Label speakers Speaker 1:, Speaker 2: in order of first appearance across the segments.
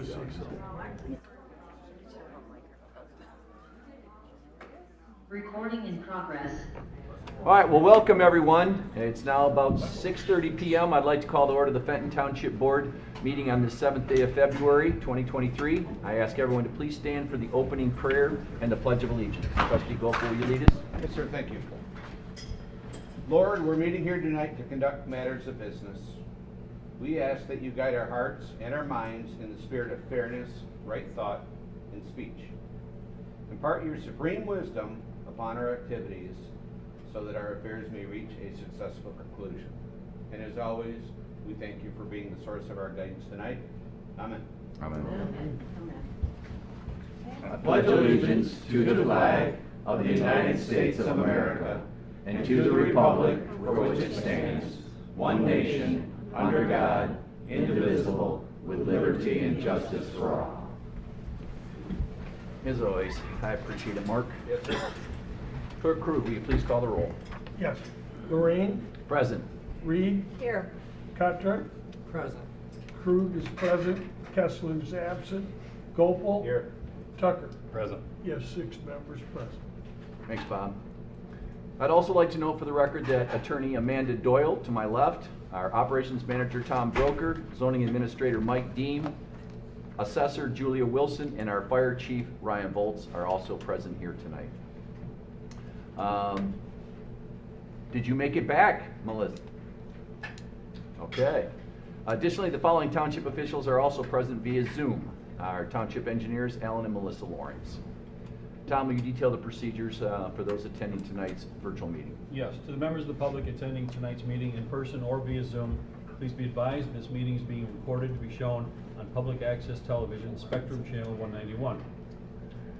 Speaker 1: I say so.
Speaker 2: Recording in progress.
Speaker 3: All right, well, welcome everyone. It's now about 6:30 p.m. I'd like to call to order the Fenton Township Board meeting on the 7th day of February, 2023. I ask everyone to please stand for the opening prayer and the Pledge of Allegiance. Trustee Gopal, will you lead us?
Speaker 4: Yes, sir, thank you. Lord, we're meeting here tonight to conduct matters of business. We ask that you guide our hearts and our minds in the spirit of fairness, right thought, and speech. Impart your supreme wisdom upon our activities so that our affairs may reach a successful conclusion. And as always, we thank you for being the source of our guidance tonight. Amen.
Speaker 3: Amen.
Speaker 5: I pledge allegiance to the flag of the United States of America and to the republic for which it stands, one nation, under God, indivisible, with liberty and justice for all.
Speaker 3: As always, I appreciate it, Mark.
Speaker 4: Yes, sir.
Speaker 3: Clerk Krug, will you please call the roll?
Speaker 1: Yes. Lorraine,
Speaker 3: Present.
Speaker 1: Reed,
Speaker 6: Here.
Speaker 1: Cutter,
Speaker 7: Present.
Speaker 1: Krug is present, Kessler is absent, Gopal.
Speaker 4: Here.
Speaker 1: Tucker.
Speaker 7: Present.
Speaker 1: Yes, 6 members present.
Speaker 3: Thanks, Bob. I'd also like to note for the record that Attorney Amanda Doyle, to my left, our Operations Manager Tom Broker, Zoning Administrator Mike Deem, Assessor Julia Wilson, and our Fire Chief Ryan Volz are also present here tonight. Did you make it back, Melissa? Okay. Additionally, the following township officials are also present via Zoom. Our township engineers, Alan and Melissa Lawrence. Tom, will you detail the procedures for those attending tonight's virtual meeting?
Speaker 7: Yes, to the members of the public attending tonight's meeting in person or via Zoom, please be advised this meeting is being recorded to be shown on public access television, Spectrum Channel 191.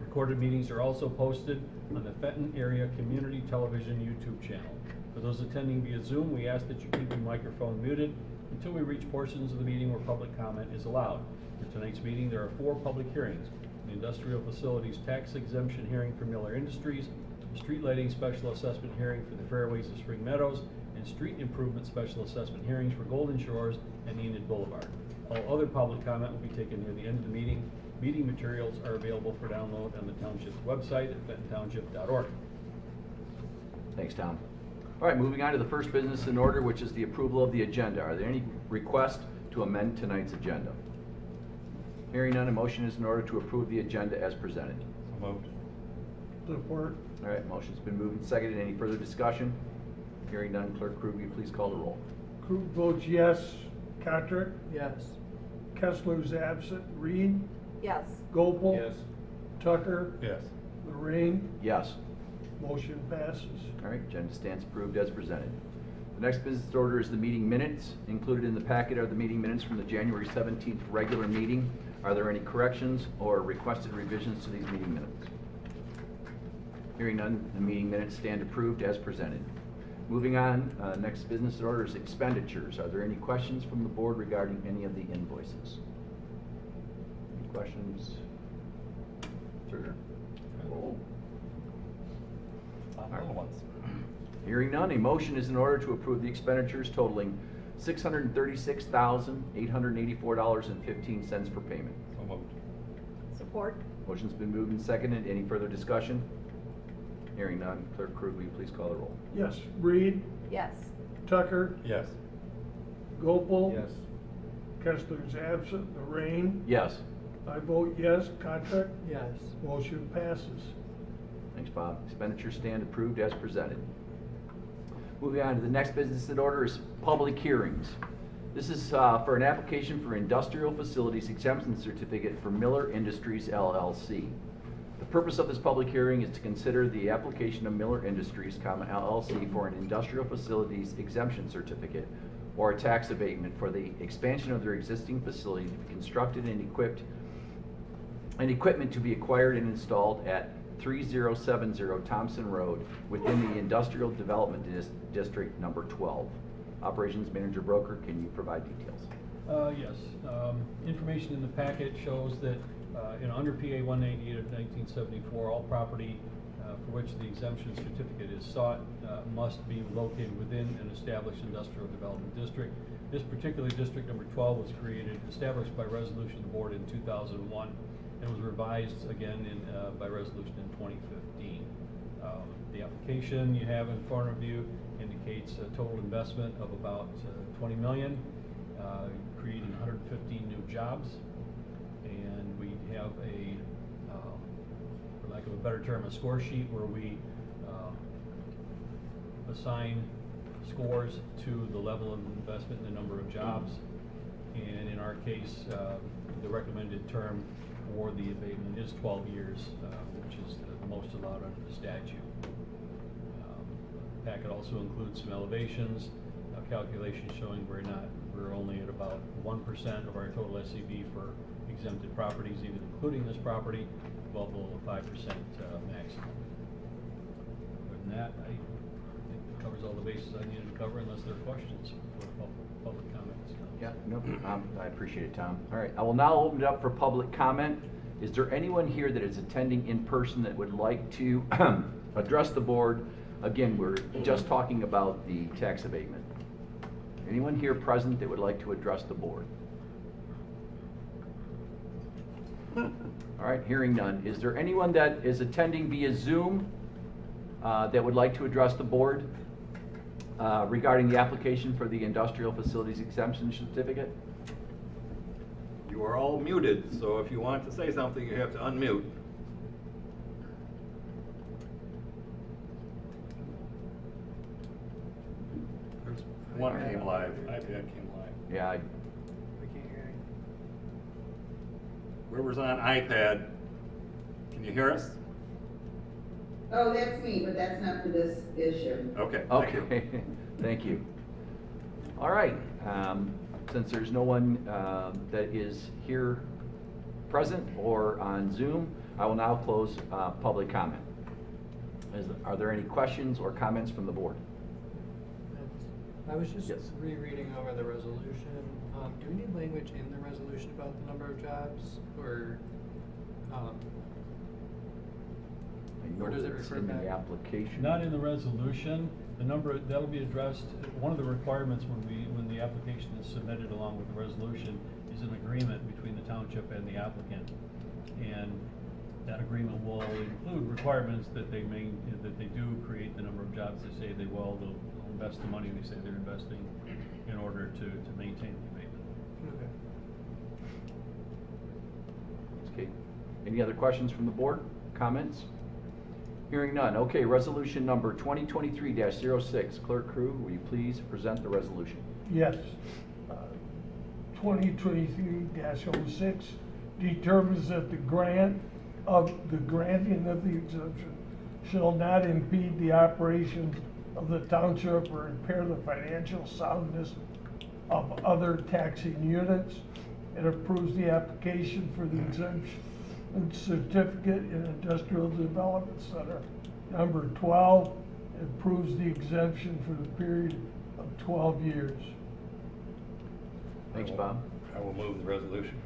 Speaker 7: Recorded meetings are also posted on the Fenton Area Community Television YouTube channel. For those attending via Zoom, we ask that you keep your microphone muted until we reach portions of the meeting where public comment is allowed. For tonight's meeting, there are 4 public hearings: the Industrial Facilities Tax Exemption Hearing for Miller Industries, the Street Lighting Special Assessment Hearing for the Fairways of Spring Meadows, and Street Improvement Special Assessment Hearings for Golden Shores and Enid Boulevard. All other public comment will be taken near the end of the meeting. Meeting materials are available for download on the Township's website at fentontownship.org.
Speaker 3: Thanks, Tom. All right, moving on to the first business in order, which is the approval of the agenda. Are there any requests to amend tonight's agenda? Hearing none, a motion is in order to approve the agenda as presented.
Speaker 7: So moved.
Speaker 1: Support.
Speaker 3: All right, motion's been moved and seconded. Any further discussion? Hearing none, Clerk Krug, will you please call the roll?
Speaker 1: Krug votes yes. Cutter,
Speaker 7: Yes.
Speaker 1: Kessler is absent, Reed,
Speaker 6: Yes.
Speaker 1: Gopal.
Speaker 4: Yes.
Speaker 1: Tucker,
Speaker 7: Yes.
Speaker 1: Lorraine,
Speaker 3: Yes.
Speaker 1: motion passes.
Speaker 3: All right, agenda stands approved as presented. The next business order is the meeting minutes. Included in the packet are the meeting minutes from the January 17th regular meeting. Are there any corrections or requested revisions to these meeting minutes? Hearing none, the meeting minutes stand approved as presented. Moving on, next business order is expenditures. Are there any questions from the board regarding any of the invoices? Any questions? Sure. Roll.
Speaker 7: Little ones.
Speaker 3: Hearing none, a motion is in order to approve the expenditures totaling $636,884.15 for payment.
Speaker 7: So moved.
Speaker 6: Support.
Speaker 3: Motion's been moved and seconded. Any further discussion? Hearing none, Clerk Krug, will you please call the roll?
Speaker 1: Yes. Reed,
Speaker 6: Yes.
Speaker 1: Tucker,
Speaker 7: Yes.
Speaker 1: Gopal.
Speaker 4: Yes.
Speaker 1: Kessler is absent, Lorraine.
Speaker 3: Yes.
Speaker 1: I vote yes. Cutter,
Speaker 7: Yes.
Speaker 1: motion passes.
Speaker 3: Thanks, Bob. Expenditures stand approved as presented. Moving on to the next business in order is public hearings. This is for an application for Industrial Facilities Exemption Certificate for Miller Industries LLC. The purpose of this public hearing is to consider the application of Miller Industries, LLC for an Industrial Facilities Exemption Certificate or a tax abatement for the expansion of their existing facility to be constructed and equipped, and equipment to be acquired and installed at 3070 Thompson Road within the Industrial Development District number 12. Operations Manager Broker, can you provide details?
Speaker 7: Yes. Information in the packet shows that under PA 198 of 1974, all property for which the exemption certificate is sought must be located within an established industrial development district. This particular district, number 12, was established by resolution of the board in 2001 and was revised again by resolution in 2015. The application you have in front of you indicates a total investment of about $20 million, creating 115 new jobs. And we have a, for lack of a better term, a score sheet where we assign scores to the level of investment and the number of jobs. And in our case, the recommended term for the abatement is 12 years, which is the most allowed under the statute. The packet also includes some elevations, calculations showing we're only at about 1% of our total SCB for exempted properties, even including this property, well below the 5% maximum. Other than that, I think it covers all the bases I needed to cover, unless there are questions for public comments.
Speaker 3: Yeah, no, I appreciate it, Tom. All right, I will now open it up for public comment. Is there anyone here that is attending in person that would like to address the board? Again, we're just talking about the tax abatement. Anyone here present that would like to address the board? All right, hearing none. Is there anyone that is attending via Zoom that would like to address the board regarding the application for the industrial facilities exemption certificate?
Speaker 6: You are all muted, so if you want to say something, you have to unmute. There's one came live, iPad came live.
Speaker 3: Yeah,
Speaker 6: Whoever's on iPad, can you hear us?
Speaker 8: Oh, that's me, but that's not for this issue.
Speaker 6: Okay. Thank you.
Speaker 3: okay, thank you. All right, since there's no one that is here present or on Zoom, I will now close public comment. Are there any questions or comments from the board?
Speaker 9: I was just
Speaker 3: Yes.
Speaker 9: rereading over the resolution. Do we need language in the resolution about the number of jobs, or
Speaker 3: Or
Speaker 9: does it
Speaker 3: it's
Speaker 9: refer
Speaker 3: in the
Speaker 9: back?
Speaker 3: application?
Speaker 7: Not in the resolution. The number, that'll be addressed, one of the requirements when the application is submitted along with the resolution is an agreement between the township and the applicant. And that agreement will include requirements that they do create the number of jobs they say they will. They'll invest the money they say they're investing in order to maintain the abatement.
Speaker 9: Okay.
Speaker 3: Okay. Any other questions from the board? Comments? Hearing none. Okay, resolution number 2023-06. Clerk Crew, will you please present the resolution?
Speaker 1: Yes. 2023-06 determines that the granting of the exemption shall not impede the operations of the township or impair the financial soundness of other taxing units. It approves the application for the exemption certificate in Industrial Development Center. Number 12, it approves the exemption for the period of 12 years.
Speaker 3: Thanks, Bob.
Speaker 6: I will move the resolution.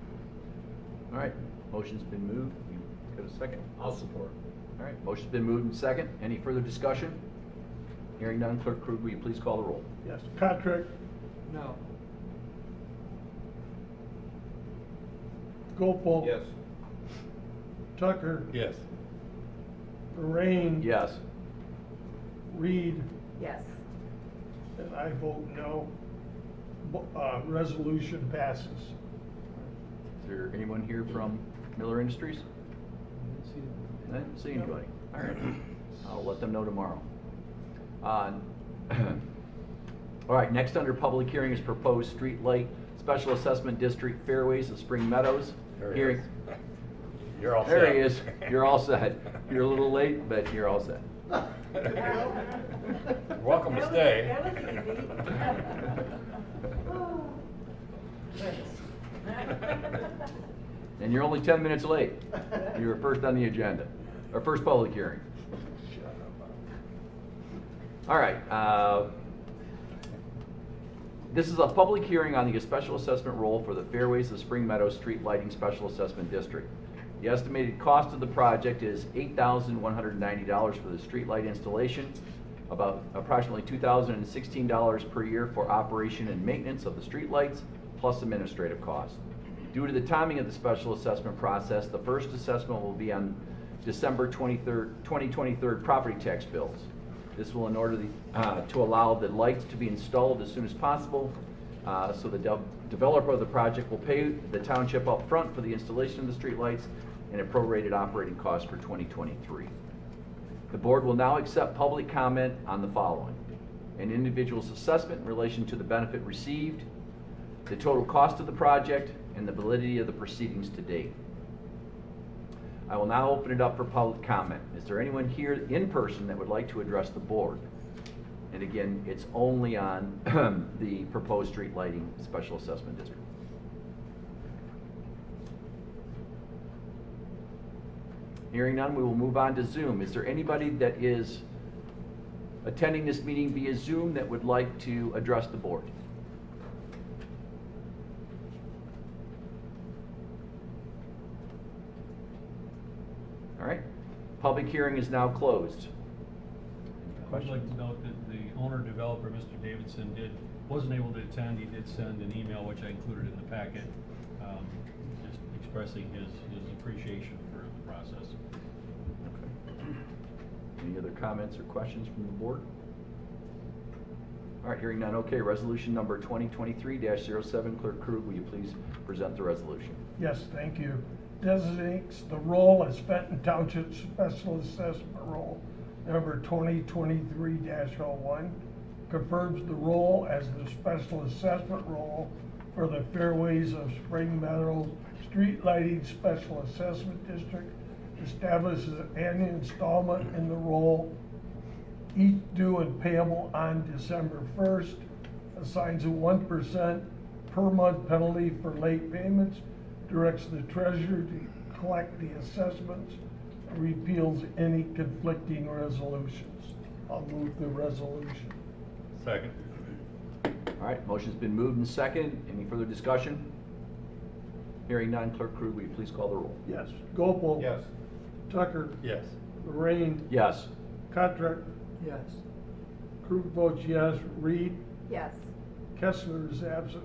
Speaker 3: All right, motion's been moved. You got a second?
Speaker 6: I'll support.
Speaker 3: All right, motion's been moved and second. Any further discussion? Hearing none, Clerk Crew, will you please call the roll?
Speaker 1: Yes. Patrick,
Speaker 9: No.
Speaker 1: Gopal.
Speaker 4: Yes.
Speaker 1: Tucker.
Speaker 6: Yes.
Speaker 1: Lorraine.
Speaker 3: Yes.
Speaker 1: Reed.
Speaker 2: Yes.
Speaker 1: And I vote no. Resolution passes.
Speaker 3: Is there anyone here from Miller Industries? I didn't see anybody. All right, I'll let them know tomorrow. All right, next under public hearing is proposed street light special assessment district Fairways of Spring Meadows.
Speaker 6: There he
Speaker 3: Hearing.
Speaker 6: is. You're all set.
Speaker 3: There he is. You're all set. You're a little late, but you're all set.
Speaker 6: You're welcome to stay.
Speaker 3: And you're only 10 minutes late. You were first on the agenda, or first public hearing. All right. This is a public hearing on the special assessment roll for the Fairways of Spring Meadows Street Lighting Special Assessment District. The estimated cost of the project is $8,190 for the streetlight installation, about approximately $2,016 per year for operation and maintenance of the streetlights, plus administrative costs. Due to the timing of the special assessment process, the first assessment will be on December 23rd, 2023 property tax bills. This will in order to allow the lights to be installed as soon as possible, so the developer of the project will pay the township up front for the installation of the streetlights and a prorated operating cost for 2023. The board will now accept public comment on the following: an individual's assessment in relation to the benefit received, the total cost of the project, and the validity of the proceedings to date. I will now open it up for public comment. Is there anyone here in person that would like to address the board? And again, it's only on the proposed street lighting special assessment district. Hearing none, we will move on to Zoom. Is there anybody that is attending this meeting via Zoom that would like to address the board? All right, public hearing is now closed.
Speaker 7: I'd like to note that the owner-developer, Mr. Davidson, wasn't able to attend. He did send an email, which I included in the packet, just expressing his appreciation for the process.
Speaker 3: Okay. Any other comments or questions from the board? All right, hearing none. Okay, resolution number 2023-07. Clerk Krug, will you please present the resolution?
Speaker 1: Yes, thank you. Designates the role as Fenton Township Special Assessment Role number 2023-01. Confirms the role as the special assessment role for the Fairways of Spring Meadows Street Lighting Special Assessment District. Establishes an annual installment in the role, each due and payable on December 1st. Assigns a 1% per month penalty for late payments. Directs the treasurer to collect the assessments, and repeals any conflicting resolutions. I'll move the resolution.
Speaker 6: Second.
Speaker 3: All right, motion's been moved and seconded. Any further discussion? Hearing none, Clerk Krug, will you please call the roll?
Speaker 1: Yes. Gopal.
Speaker 4: Yes.
Speaker 1: Tucker.
Speaker 6: Yes.
Speaker 1: Lorraine.
Speaker 3: Yes.
Speaker 1: Contract.
Speaker 9: Yes.
Speaker 1: Krug votes yes. Reed.
Speaker 8: Yes.
Speaker 1: Kessler is absent.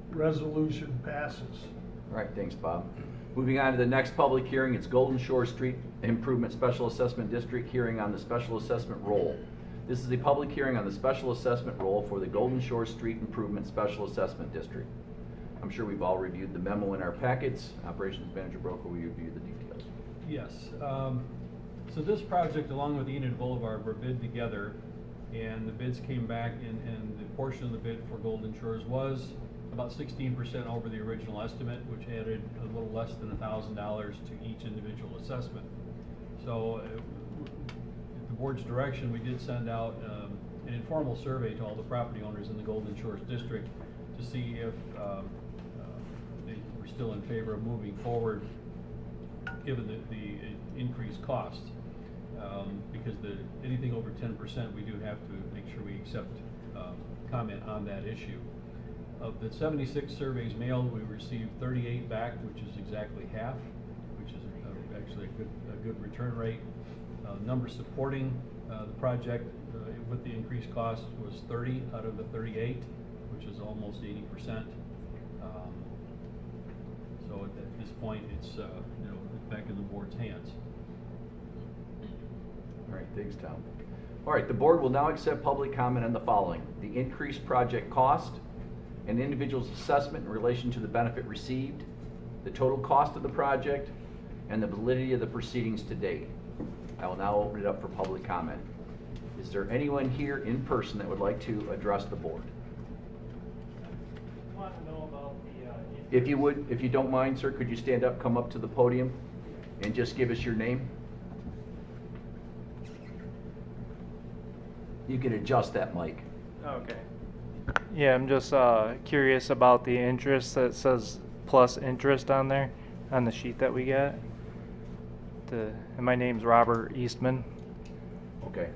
Speaker 1: Resolution passes.
Speaker 3: All right, thanks, Bob. Moving on to the next public hearing, it's Golden Shore Street Improvement Special Assessment District hearing on the special assessment roll. This is a public hearing on the special assessment roll for the Golden Shore Street Improvement Special Assessment District. I'm sure we've all reviewed the memo in our packets. Operations Manager Broker will review the details.
Speaker 7: Yes. So this project, along with Enid Boulevard, were bid together, and the bids came back, and the portion of the bid for Golden Shores was about 16% over the original estimate, which added a little less than $1,000 to each individual assessment. So, at the board's direction, we did send out an informal survey to all the property owners in the Golden Shores district to see if they were still in favor of moving forward, given the increased cost. Because anything over 10%, we do have to make sure we accept comment on that issue. Of the 76 surveys mailed, we received 38 back, which is exactly half, which is actually a good return rate. Number supporting the project with the increased cost was 30 out of the 38, which is almost 80%. So at this point, it's back in the board's hands.
Speaker 3: All right, thanks, Tom. All right, the board will now accept public comment on the following: the increased project cost, an individual's assessment in relation to the benefit received, the total cost of the project, and the validity of the proceedings to date. I will now open it up for public comment. Is there anyone here in person that would like to address the board?
Speaker 10: I want to know about the
Speaker 3: If you don't mind, sir, could you stand up, come up to the podium, and just give us your name? You can adjust that mic.
Speaker 10: Okay. Yeah, I'm just curious about the interest that says plus interest on there, on the sheet that we got. And my name's Robert Eastman.
Speaker 3: Okay.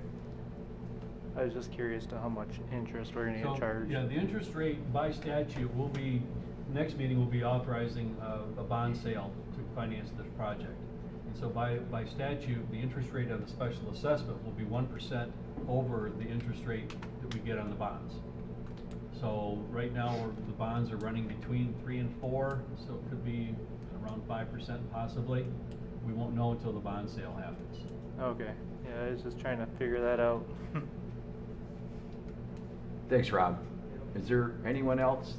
Speaker 10: I was just curious to how much interest we're gonna get charged.
Speaker 7: Yeah, the interest rate by statute will be next meeting, we'll be authorizing a bond sale to finance this project. And so by statute, the interest rate on the special assessment will be 1% over the interest rate that we get on the bonds. So right now, the bonds are running between 3 and 4, so it could be around 5% possibly. We won't know until the bond sale happens.
Speaker 10: Okay, yeah, I was just trying to figure that out.
Speaker 3: Thanks, Rob. Is there anyone else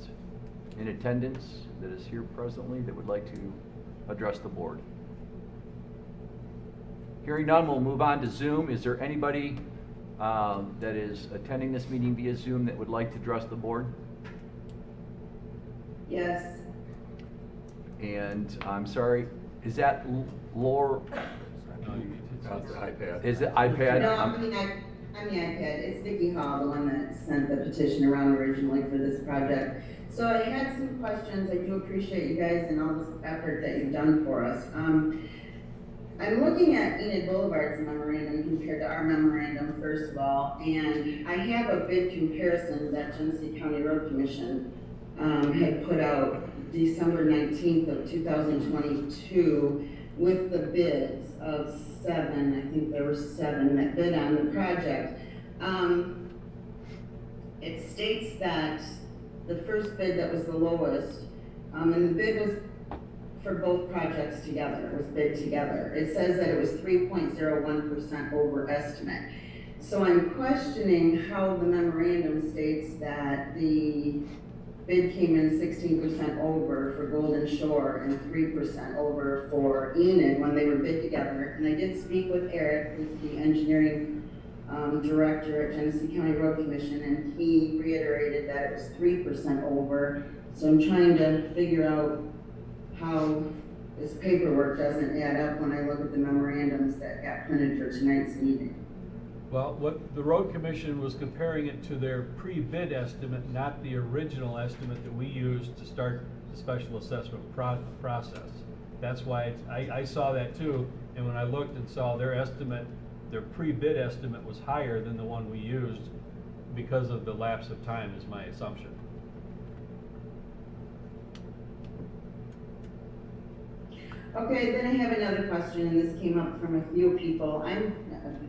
Speaker 3: in attendance that is here presently that would like to address the board? Hearing none, we'll move on to Zoom. Is there anybody that is attending this meeting via Zoom that would like to address the board?
Speaker 8: Yes.
Speaker 3: And I'm sorry, is that Laura?
Speaker 6: That's the iPad.
Speaker 3: Is it iPad?
Speaker 8: No, I'm the iPad. It's Vicki Hall, the one that sent the petition around originally for this project. So I had some questions. I do appreciate you guys and all this effort that you've done for us. I'm looking at Enid Boulevard's memorandum compared to our memorandum, first of all, and I have a bid comparison that Genesee County Road Commission had put out December 19th of 2022 with the bids of 7, I think there were 7 that bid on the project. It states that the first bid that was the lowest, and the bid was for both projects together, it was bid together. It says that it was 3.01% over estimate. So I'm questioning how the memorandum states that the bid came in 16% over for Golden Shore and 3% over for Enid when they were bid together. And I did speak with Eric, who's the engineering director at Genesee County Road Commission, and he reiterated that it was 3% over. So I'm trying to figure out how this paperwork doesn't add up when I look at the memorandums that got printed for tonight's meeting.
Speaker 7: Well, what the road commission was comparing it to their pre-bid estimate, not the original estimate that we used to start the special assessment process. That's why I saw that too, and when I looked and saw their estimate, their pre-bid estimate was higher than the one we used because of the lapse of time, is my assumption.
Speaker 8: Okay, then I have another question, and this came up from a few people.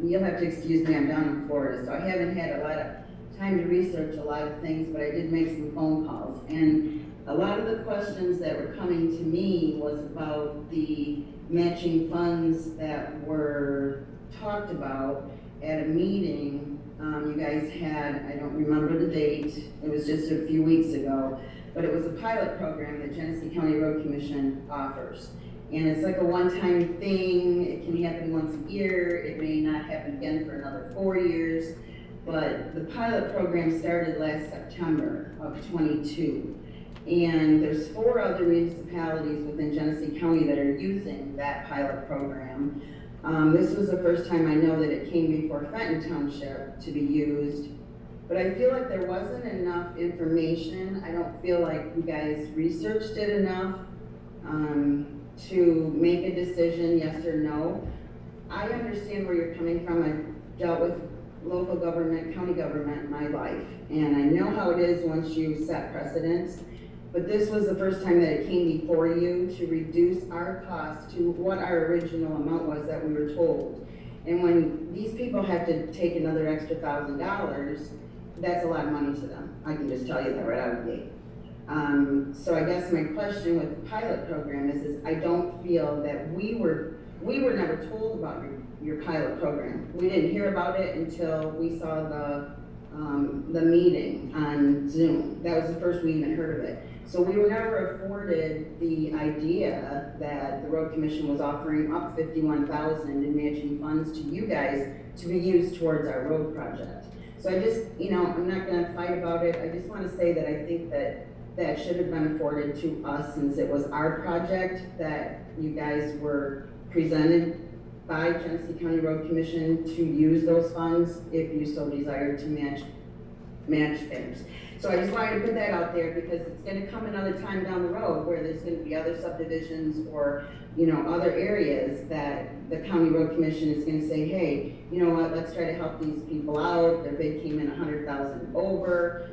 Speaker 8: You'll have to excuse me, I'm down in Florida, so I haven't had a lot of time to research a lot of things, but I did make some phone calls. And a lot of the questions that were coming to me was about the matching funds that were talked about at a meeting you guys had. I don't remember the date, it was just a few weeks ago, but it was a pilot program that Genesee County Road Commission offers. And it's like a one-time thing. It can happen once a year. It may not happen again for another 4 years. But the pilot program started last September of 22. And there's 4 other municipalities within Genesee County that are using that pilot program. This was the first time I know that it came before Fenton Township to be used. But I feel like there wasn't enough information. I don't feel like you guys researched it enough to make a decision, yes or no. I understand where you're coming from. I've dealt with local government, county government in my life, and I know how it is once you set precedents. But this was the first time that it came before you to reduce our cost to what our original amount was that we were told. And when these people have to take another extra $1,000, that's a lot of money to them. I can just tell you that right out of the gate. So I guess my question with the pilot program is I don't feel that we were never told about your pilot program. We didn't hear about it until we saw the meeting on Zoom. That was the first we even heard of it. So we were never afforded the idea that the road commission was offering up $51,000 in matching funds to you guys to be used towards our road project. So I just, I'm not gonna fight about it. I just wanna say that I think that should have been afforded to us since it was our project that you guys were presented by Genesee County Road Commission to use those funds if you so desired to match theirs. So I just wanted to put that out there because it's gonna come another time down the road where there's gonna be other subdivisions or, other areas that the County Road Commission is gonna say, hey, you know what, let's try to help these people out. Their bid came in $100,000 over.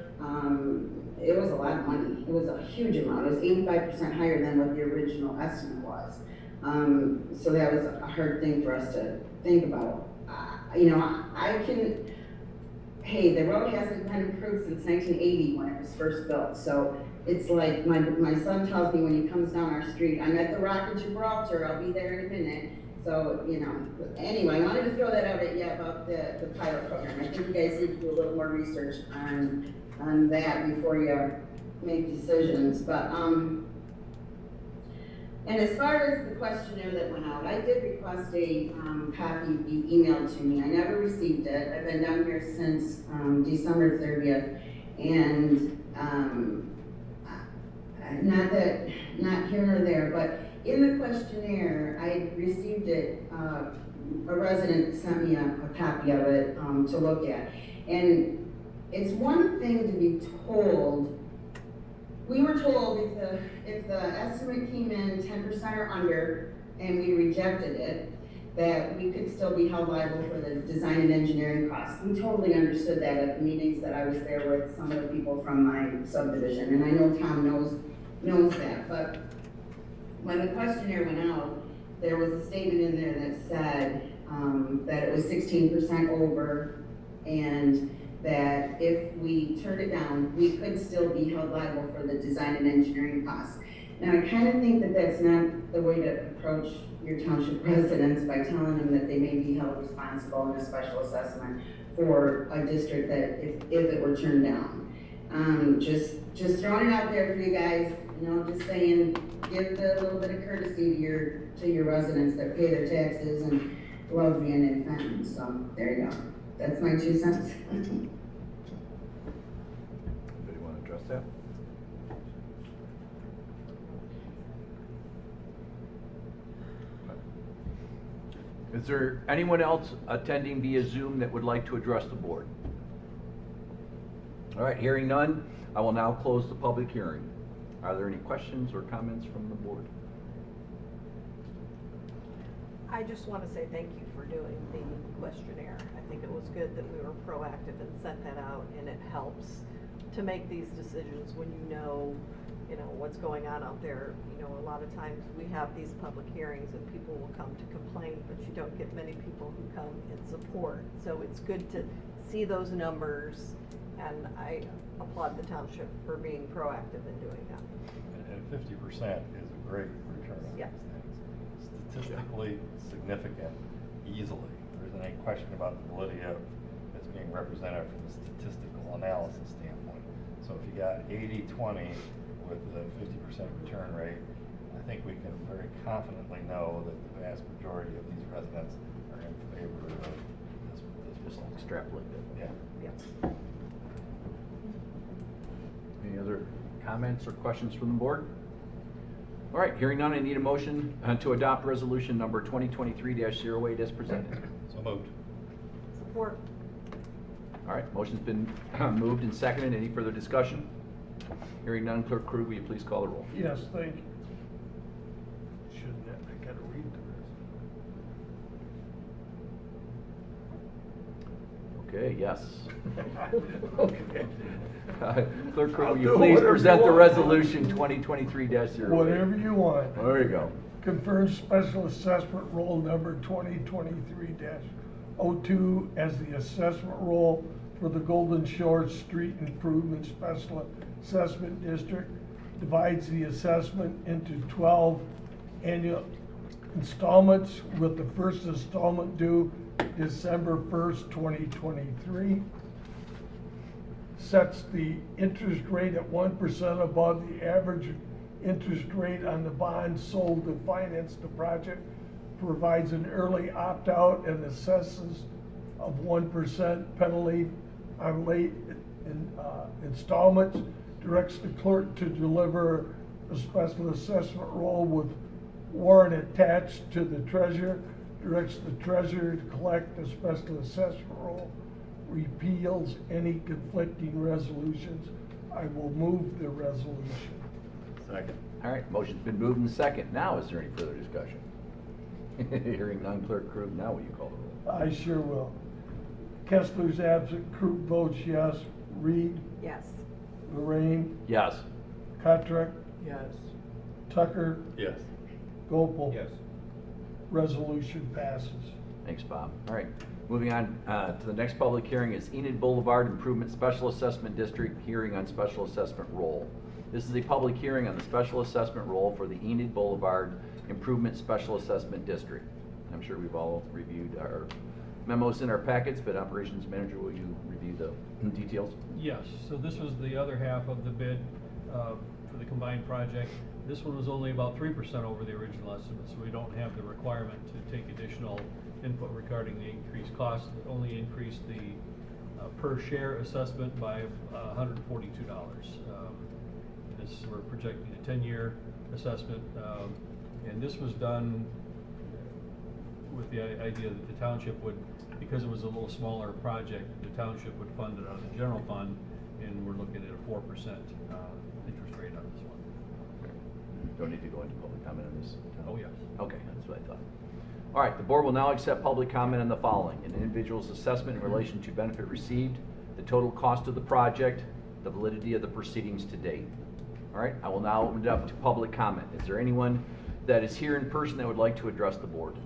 Speaker 8: it was a lot of money. It was a huge amount. It was 85% higher than what the original estimate was. So that was a hard thing for us to think about. You know, hey, the road hasn't been improved since 1980 when it was first built. So it's like my son tells me when he comes down our street, I'm at the Rock of Gibraltar, I'll be there in a minute. So, you know, anyway, I wanted to throw that out at you about the pilot program. I think you guys need to do a little more research on that before you make decisions. But, and as far as the questionnaire that went out, I did request a copy be emailed to me. I never received it. I've been down here since December 30th, and not here nor there, but in the questionnaire, I received it, a resident sent me a copy of it to look at. And it's one thing to be told, we were told if the estimate came in 10% or under and we rejected it, that we could still be held liable for the design and engineering costs. We totally understood that at the meetings that I was there with some of the people from my subdivision, and I know Tom knows that, but when the questionnaire went out, there was a statement in there that said that it was 16% over, and that if we turned it down, we could still be held liable for the design and engineering costs. Now, I kind of think that that's not the way to approach your township residents by telling them that they may be held responsible in a special assessment for a district that if it were turned down. Just throwing it out there for you guys, you know, just saying, give a little bit of courtesy to your residents that pay their taxes and love being in Fenton. So there you go. That's my 2 cents.
Speaker 3: Anybody want to address that? Is there anyone else attending via Zoom that would like to address the board? All right, hearing none, I will now close the public hearing. Are there any questions or comments from the board?
Speaker 11: I just want to say thank you for doing the questionnaire. I think it was good that we were proactive and sent that out, and it helps to make these decisions when you know what's going on out there. You know, a lot of times we have these public hearings and people will come to complain, but you don't get many people who come in support. So it's good to see those numbers, and I applaud the township for being proactive in doing that.
Speaker 5: And 50% is a great return on
Speaker 11: Yes.
Speaker 5: these things. Statistically significant, easily. There isn't any question about the validity of it's being represented from a statistical analysis standpoint. So if you got 80-20 with the 50% return rate, I think we can very confidently know that the vast majority of these residents are in favor of this.
Speaker 3: Just extrapolate that.
Speaker 5: Yeah.
Speaker 11: Yep.
Speaker 3: Any other comments or questions from the board? All right, hearing none, I need a motion to adopt resolution number 2023-08 as presented.
Speaker 5: So moved.
Speaker 11: Support.
Speaker 3: All right, motion's been moved and seconded. Any further discussion? Hearing none, Clerk Crew, will you please call the roll?
Speaker 1: Yes, thank you. Shouldn't have, I gotta read the
Speaker 3: Okay, yes. Okay. Clerk Crew,
Speaker 1: I'll
Speaker 3: will
Speaker 1: do
Speaker 3: you please
Speaker 1: whatever
Speaker 3: present
Speaker 1: you
Speaker 3: the
Speaker 1: want.
Speaker 3: resolution 2023-08?
Speaker 1: Whatever you want.
Speaker 3: There you go.
Speaker 1: Confirm special assessment roll number 2023-02 as the assessment roll for the Golden Shores Street Improvement Special Assessment District. Divides the assessment into 12 annual installments, with the first installment due December 1st, 2023. Sets the interest rate at 1% above the average interest rate on the bonds sold to finance the project. Provides an early opt-out and assesses of 1% penalty on late installments. Directs the clerk to deliver a special assessment roll with warrant attached to the treasurer. Directs the treasurer to collect a special assessment roll. Repeals any conflicting resolutions. I will move the resolution.
Speaker 5: Second.
Speaker 3: All right, motion's been moved and second. Now, is there any further discussion? Hearing none, Clerk Crew, now will you call the roll?
Speaker 1: I sure will. Kessler's absent. Krug votes yes. Reed,
Speaker 11: Yes.
Speaker 1: Lorraine,
Speaker 3: Yes.
Speaker 1: Cottrick,
Speaker 9: Yes.
Speaker 1: Tucker,
Speaker 6: Yes.
Speaker 1: Gopel.
Speaker 4: Yes.
Speaker 1: Resolution passes.
Speaker 3: Thanks, Bob. All right, moving on to the next public hearing is Enid Boulevard Improvement Special Assessment District hearing on special assessment roll. This is a public hearing on the special assessment roll for the Enid Boulevard Improvement Special Assessment District. I'm sure we've all reviewed our memos in our packets, but Operations Manager, will you review the details?
Speaker 7: Yes, so this was the other half of the bid for the combined project. This one was only about 3% over the original estimate, so we don't have the requirement to take additional input regarding the increased cost. It only increased the per share assessment by $142. We're projecting a 10-year assessment, and this was done with the idea that the township would, because it was a little smaller project, the township would fund it out of the general fund, and we're looking at a 4% interest rate on this one.
Speaker 3: Don't need to go into public comment on this?
Speaker 7: Oh, yes.
Speaker 3: Okay, that's what I thought. All right, the board will now accept public comment on the following: an individual's assessment in relation to benefit received, the total cost of the project, the validity of the proceedings to date. All right, I will now open it up to public comment. Is there anyone that is here in person that would like to address the board?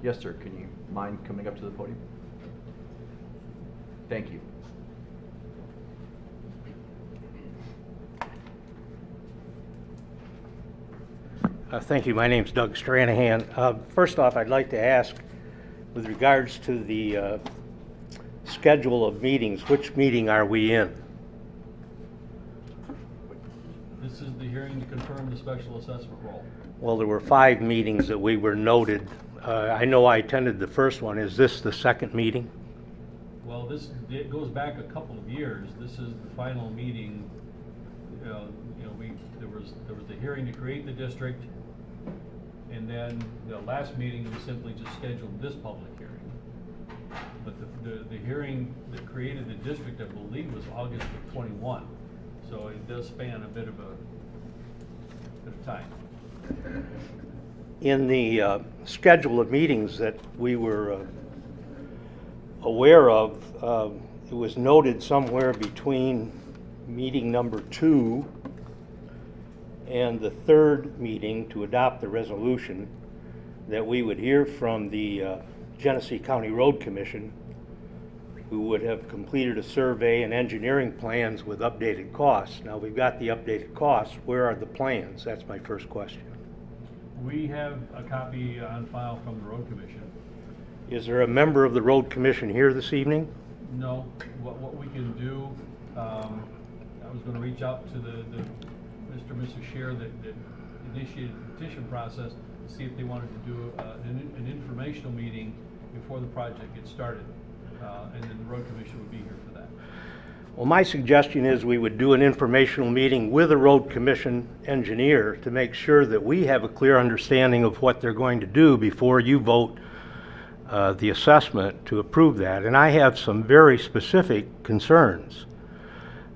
Speaker 3: Yes, sir. Can you mind coming up to the podium? Thank you.
Speaker 12: Thank you. My name's Doug Stranahan. First off, I'd like to ask, with regards to the schedule of meetings, which meeting are we in?
Speaker 7: This is the hearing to confirm the special assessment roll.
Speaker 12: Well, there were 5 meetings that we were noted. I know I attended the first one. Is this the second meeting?
Speaker 7: Well, it goes back a couple of years. This is the final meeting. There was the hearing to create the district, and then the last meeting we simply just scheduled this public hearing. But the hearing that created the district, I believe, was August of 21. So it does span a bit of time.
Speaker 12: In the schedule of meetings that we were aware of, it was noted somewhere between meeting number 2 and the 3rd meeting to adopt the resolution that we would hear from the Genesee County Road Commission, who would have completed a survey and engineering plans with updated costs. Now, we've got the updated costs. Where are the plans? That's my first question.
Speaker 7: We have a copy on file from the Road Commission.
Speaker 12: Is there a member of the Road Commission here this evening?
Speaker 7: No. What we can do, I was going to reach out to the Mr. and Mrs. Scheer that initiated the petition process to see if they wanted to do an informational meeting before the project gets started. And then the Road Commission would be here for that.
Speaker 12: Well, my suggestion is we would do an informational meeting with a Road Commission engineer to make sure that we have a clear understanding of what they're going to do before you vote the assessment to approve that. And I have some very specific concerns.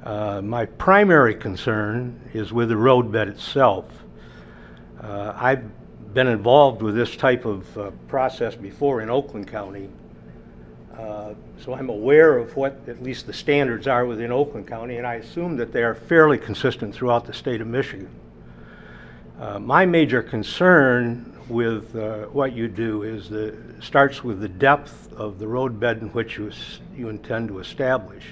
Speaker 12: My primary concern is with the roadbed itself. I've been involved with this type of process before in Oakland County. So I'm aware of what at least the standards are within Oakland County, and I assume that they are fairly consistent throughout the state of Michigan. My major concern with what you do is starts with the depth of the roadbed in which you intend to establish.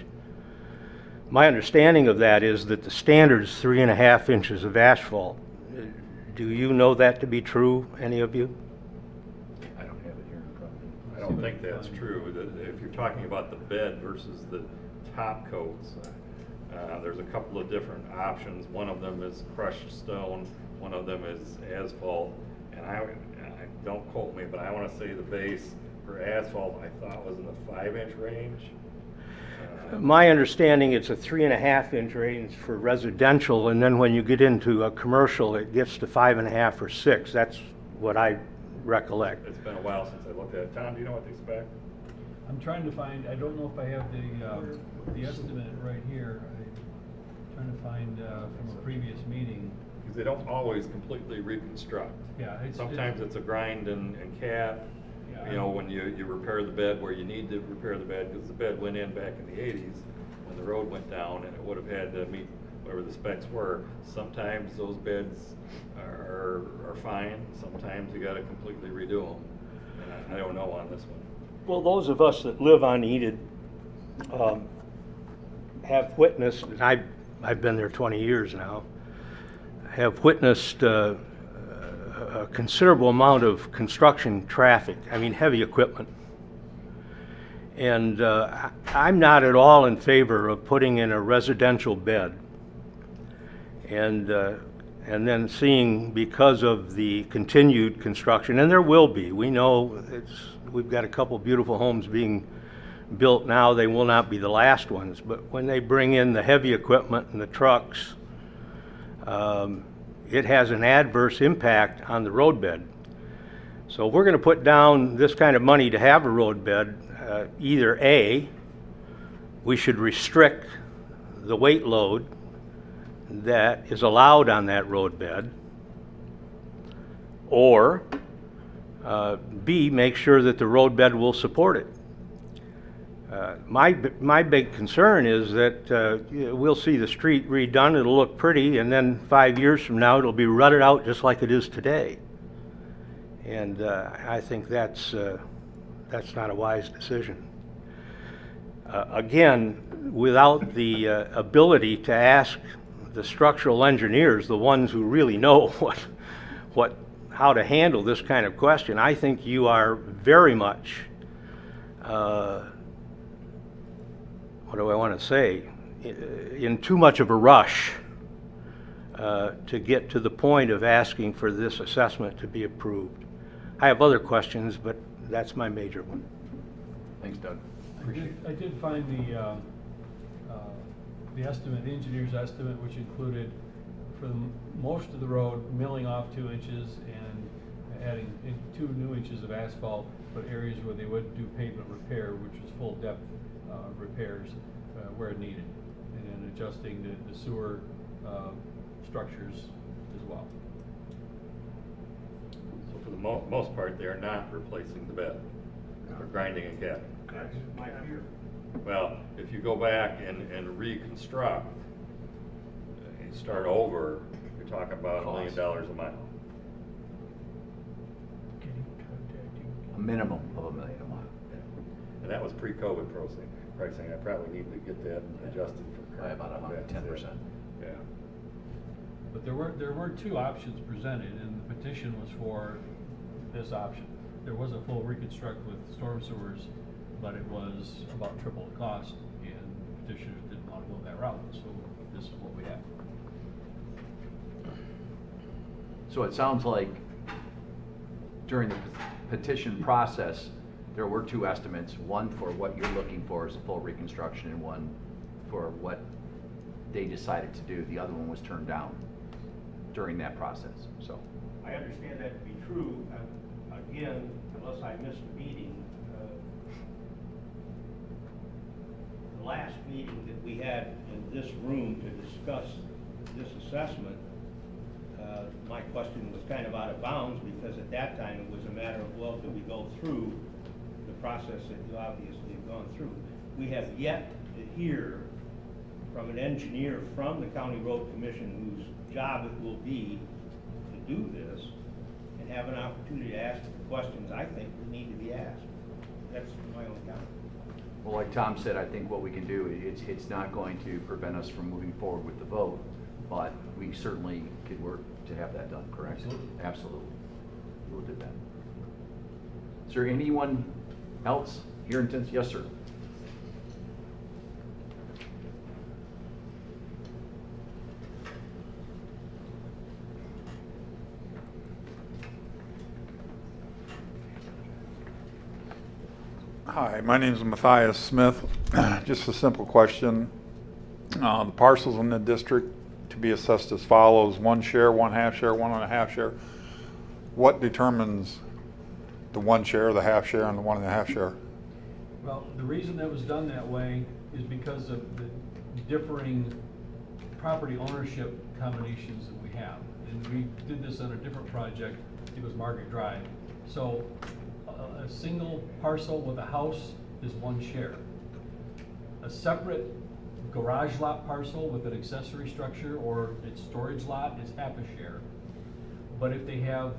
Speaker 12: My understanding of that is that the standard is 3.5 inches of asphalt. Do you know that to be true, any of you?
Speaker 3: I don't have it here in front of me.
Speaker 6: I don't think that's true. If you're talking about the bed versus the top coats, there's a couple of different options. One of them is crushed stone, one of them is asphalt, and I don't quote me, but I want to say the base for asphalt I thought was in the 5-inch range.
Speaker 12: My understanding, it's a 3.5 inch range for residential, and then when you get into a commercial, it gets to 5.5 or 6. That's what I recollect.
Speaker 6: It's been a while since I looked at it. Tom, do you know what they expect?
Speaker 7: I'm trying to find, I don't know if I have the estimate right here. I'm trying to find from a previous meeting.
Speaker 6: Because they don't always completely reconstruct.
Speaker 7: Yeah.
Speaker 6: Sometimes it's a grind and cap.
Speaker 7: Yeah,
Speaker 6: You know, when you repair the bed where you need to repair the bed, because the bed went in back in the 80s when the road went down, and it would have had to meet whatever the specs were. Sometimes those beds are fine, sometimes you gotta completely redo them. And I don't know on this one.
Speaker 12: Well, those of us that live on Enid have witnessed, and I've been there 20 years now, have witnessed a considerable amount of construction traffic, I mean heavy equipment. And I'm not at all in favor of putting in a residential bed and then seeing, because of the continued construction, and there will be, we know we've got a couple beautiful homes being built now, they will not be the last ones, but when they bring in the heavy equipment and the trucks, it has an adverse impact on the roadbed. So if we're going to put down this kind of money to have a roadbed, either A, we should restrict the weight load that is allowed on that roadbed, or B, make sure that the roadbed will support it. My big concern is that we'll see the street redone, it'll look pretty, and then 5 years from now it'll be rutted out just like it is today. And I think that's not a wise decision. Again, without the ability to ask the structural engineers, the ones who really know how to handle this kind of question, I think you are very much what do I want to say, in too much of a rush to get to the point of asking for this assessment to be approved. I have other questions, but that's my major one.
Speaker 3: Thanks, Doug.
Speaker 7: I did find the estimate, the engineer's estimate, which included for most of the road milling off 2 inches and adding 2 new inches of asphalt, but areas where they would do pavement repair, which was full depth repairs where needed, and then adjusting the sewer structures as well.
Speaker 6: So for the most part, they are not replacing the bed. They're grinding and capping.
Speaker 1: That's my fear.
Speaker 6: Well, if you go back and reconstruct, and start over, you're talking about $1 million a mile.
Speaker 3: A minimum of $1 million a mile.
Speaker 6: And that was pre-COVID pricing. I probably need to get that adjusted for
Speaker 3: By about 10%.
Speaker 6: Yeah.
Speaker 7: But there were 2 options presented, and the petition was for this option. There was a full reconstruct with storm sewers, but it was about triple the cost, and petitioners didn't want to go that route, so this is what we have.
Speaker 3: So it sounds like during the petition process, there were 2 estimates, one for what you're looking for as a full reconstruction and one for what they decided to do. The other one was turned down during that process, so.
Speaker 13: I understand that to be true. Again, unless I missed the meeting, the last meeting that we had in this room to discuss this assessment, my question was kind of out of bounds, because at that time it was a matter of, well, do we go through the process that you obviously have gone through? We have yet to hear from an engineer from the County Road Commission whose job it will be to do this, and have an opportunity to ask the questions I think that need to be asked. That's my own comment.
Speaker 3: Well, like Tom said, I think what we can do, it's not going to prevent us from moving forward with the vote, but we certainly could work to have that done, correct?
Speaker 7: Absolutely.
Speaker 3: Absolutely. We'll do that. Is there anyone else here in Tennessee? Yes, sir.
Speaker 14: Hi, my name is Matthias Smith. Just a simple question. The parcels in the district to be assessed as follows: 1 share, 1/2 share, 1.5 share. What determines the 1 share, the 1/2 share, and the 1.5 share?
Speaker 7: Well, the reason that was done that way is because of the differing property ownership combinations that we have. And we did this on a different project. It was Margaret Drive. So a single parcel with a house is 1 share. A separate garage lot parcel with an accessory structure or its storage lot is half a share. But if they have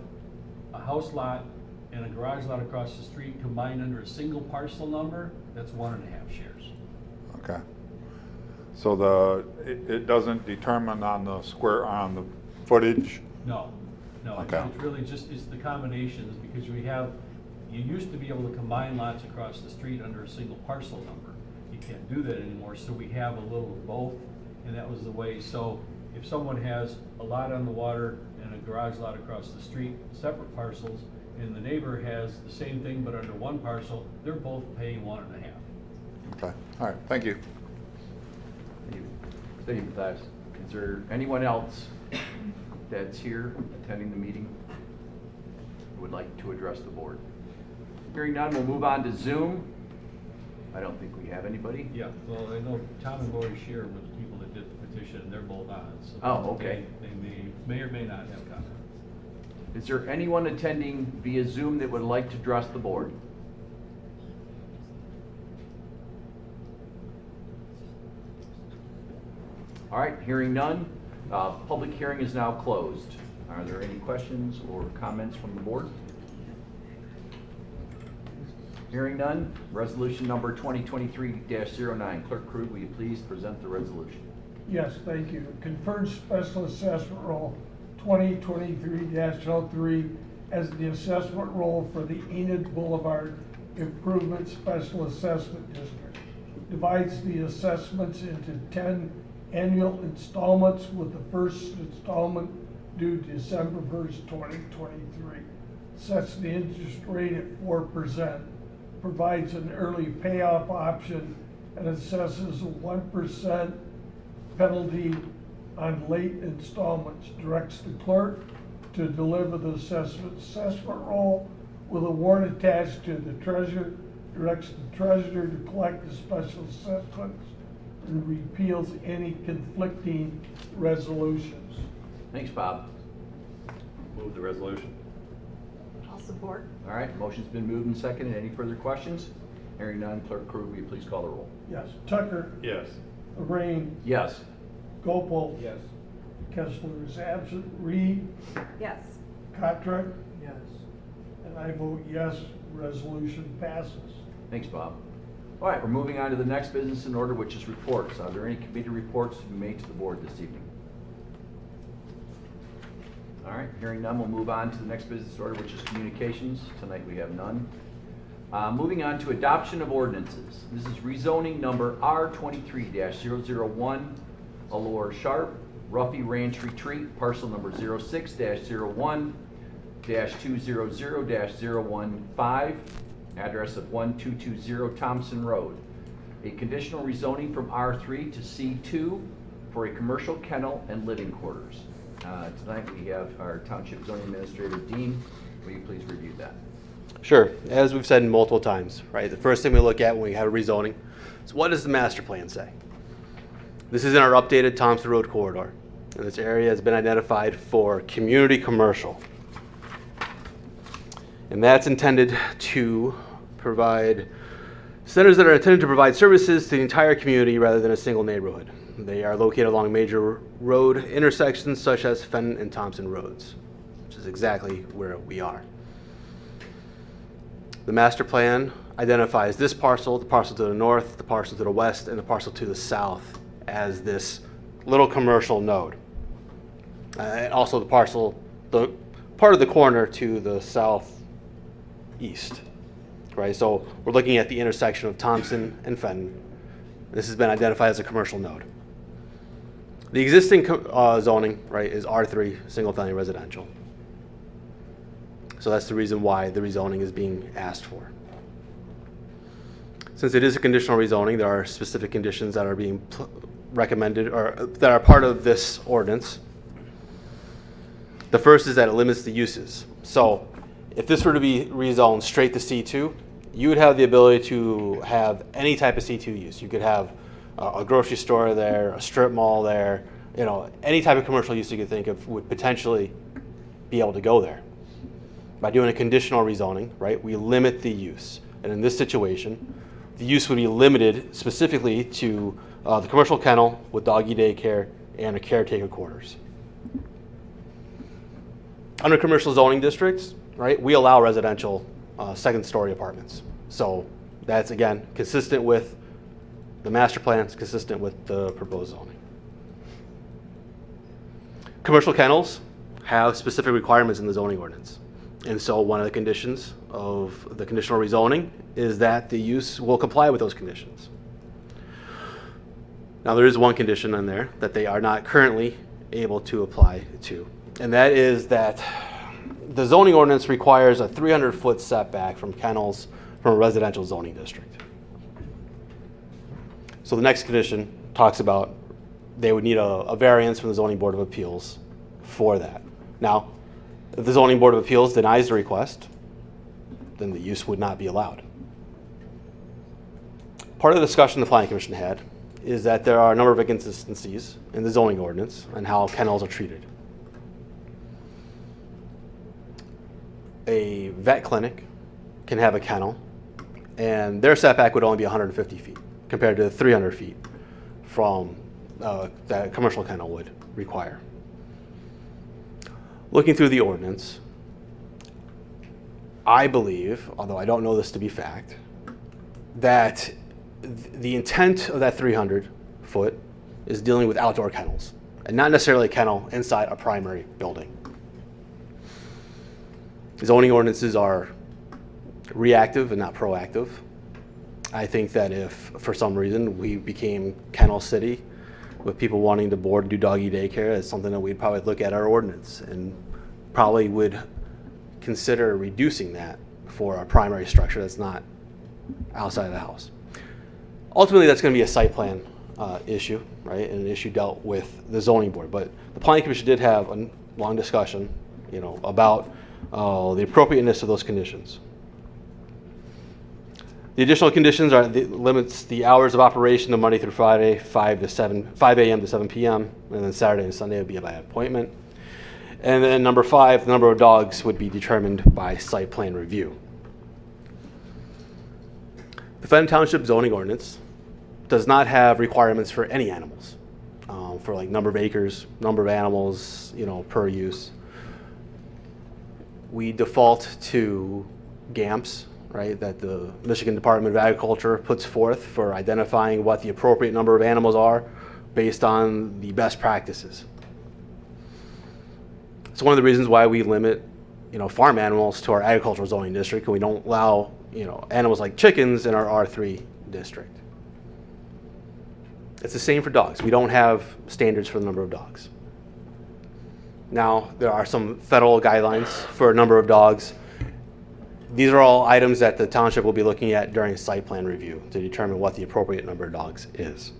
Speaker 7: a house lot and a garage lot across the street combined under a single parcel number, that's 1.5 shares.
Speaker 14: Okay. So it doesn't determine on the the footage?
Speaker 7: No,
Speaker 14: Okay.
Speaker 7: it's really just, it's the combinations, because you used to be able to combine lots across the street under a single parcel number. You can't do that anymore, so we have a little of both, and that was the way. So if someone has a lot on the water and a garage lot across the street, separate parcels, and the neighbor has the same thing but under 1 parcel, they're both paying 1.5.
Speaker 14: Okay, all right, thank you.
Speaker 3: Thank you, Matthias. Is there anyone else that's here attending the meeting who would like to address the board? Hearing none, we'll move on to Zoom. I don't think we have anybody.
Speaker 7: Yeah, well, I know Tom and Lori Shear were the people that did the petition, and they're both on, so.
Speaker 3: Oh, okay.
Speaker 7: They may or may not have comment.
Speaker 3: Is there anyone attending via Zoom that would like to address the board? All right, hearing none, public hearing is now closed. Are there any questions or comments from the board? Hearing none, resolution number 2023-09. Clerk Krug, will you please present the resolution?
Speaker 1: Yes, thank you. Confer special assessment roll 2023-03 as the assessment roll for the Enid Boulevard Improvement Special Assessment District. Divides the assessments into 10 annual installments with the first installment due December 1st, 2023. Sets the interest rate at 4%. Provides an early payoff option and assesses a 1% penalty on late installments. Directs the clerk to deliver the assessment roll with a warrant attached to the treasurer. Directs the treasurer to collect the special assessments and repeals any conflicting resolutions.
Speaker 3: Thanks, Bob.
Speaker 6: Move the resolution.
Speaker 11: I'll support.
Speaker 3: All right, motion's been moved and seconded. Any further questions? Hearing none, Clerk Krug, will you please call the roll?
Speaker 1: Yes. Tucker,
Speaker 6: Yes.
Speaker 1: Rain,
Speaker 3: Yes.
Speaker 1: Gopal,
Speaker 4: Yes.
Speaker 1: Kessler is absent, Reed,
Speaker 11: Yes.
Speaker 1: Cottrick,
Speaker 9: Yes.
Speaker 1: and I vote yes, resolution passes.
Speaker 3: Thanks, Bob. All right, we're moving on to the next business in order, which is reports. Are there any committee reports to be made to the board this evening? All right, hearing none, we'll move on to the next business order, which is communications. Tonight we have none. Moving on to adoption of ordinances. This is rezoning number R23-001, Allure Sharp, Ruffy Ranch Retreat, parcel number 06-01-200-015, address of 1220 Thompson Road. A conditional rezoning from R3 to C2 for a commercial kennel and living quarters. Tonight we have our Township Zoning Administrator, Dean. Will you please review that?
Speaker 15: Sure. As we've said multiple times, right, the first thing we look at when we have a rezoning is what does the master plan say? This is in our updated Thompson Road corridor, and this area has been identified for community commercial. And that's intended to provide centers that are intended to provide services to the entire community rather than a single neighborhood. They are located along major road intersections such as Fenton and Thompson roads, which is exactly where we are. The master plan identifies this parcel, the parcel to the north, the parcel to the west, and the parcel to the south as this little commercial node. And also the part of the corner to the southeast, right? So we're looking at the intersection of Thompson and Fenton. This has been identified as a commercial node. The existing zoning, right, is R3, single family residential. So that's the reason why the rezoning is being asked for. Since it is a conditional rezoning, there are specific conditions that are being recommended or that are part of this ordinance. The first is that it limits the uses. So if this were to be rezoned straight to C2, you would have the ability to have any type of C2 use. You could have a grocery store there, a strip mall there, any type of commercial use you could think of would potentially be able to go there. by doing a conditional rezoning, right, we limit the use. And in this situation, the use would be limited specifically to the commercial kennel with doggy daycare and a caretaker quarters. Under commercial zoning districts, right, we allow residential second-story apartments. So that's, again, consistent with the master plan, it's consistent with the proposed zoning. Commercial kennels have specific requirements in the zoning ordinance. And so one of the conditions of the conditional rezoning is that the use will comply with those conditions. Now there is one condition in there that they are not currently able to apply to, and that is that the zoning ordinance requires a 300-foot setback from kennels from a residential zoning district. So the next condition talks about they would need a variance from the Zoning Board of Appeals for that. Now, if the Zoning Board of Appeals denies the request, then the use would not be allowed. Part of the discussion the Planning Commission had is that there are a number of inconsistencies in the zoning ordinance and how kennels are treated. A vet clinic can have a kennel, and their setback would only be 150 feet compared to 300 feet from that a commercial kennel would require. Looking through the ordinance, I believe, although I don't know this to be fact, that the intent of that 300 foot is dealing with outdoor kennels and not necessarily a kennel inside a primary building. Zoning ordinances are reactive and not proactive. I think that if for some reason we became Kennel City with people wanting to board and do doggy daycare, it's something that we'd probably look at our ordinance and probably would consider reducing that for a primary structure that's not outside of the house. Ultimately, that's going to be a site plan issue, right, and an issue dealt with the zoning board. But the Planning Commission did have a long discussion, about the appropriateness of those conditions. The additional conditions are limits the hours of operation of Monday through Friday, 5 a.m. to 7 p.m., and then Saturday and Sunday would be by appointment. And then number 5, the number of dogs would be determined by site plan review. The Fenton Township zoning ordinance does not have requirements for any animals, for like number of acres, number of animals, per use. We default to GAMPs, right, that the Michigan Department of Agriculture puts forth for identifying what the appropriate number of animals are based on the best practices. It's one of the reasons why we limit, farm animals to our agricultural zoning district, and we don't allow, animals like chickens in our R3 district. It's the same for dogs. We don't have standards for the number of dogs. Now, there are some federal guidelines for a number of dogs. These are all items that the township will be looking at during site plan review to determine what the appropriate number of dogs is.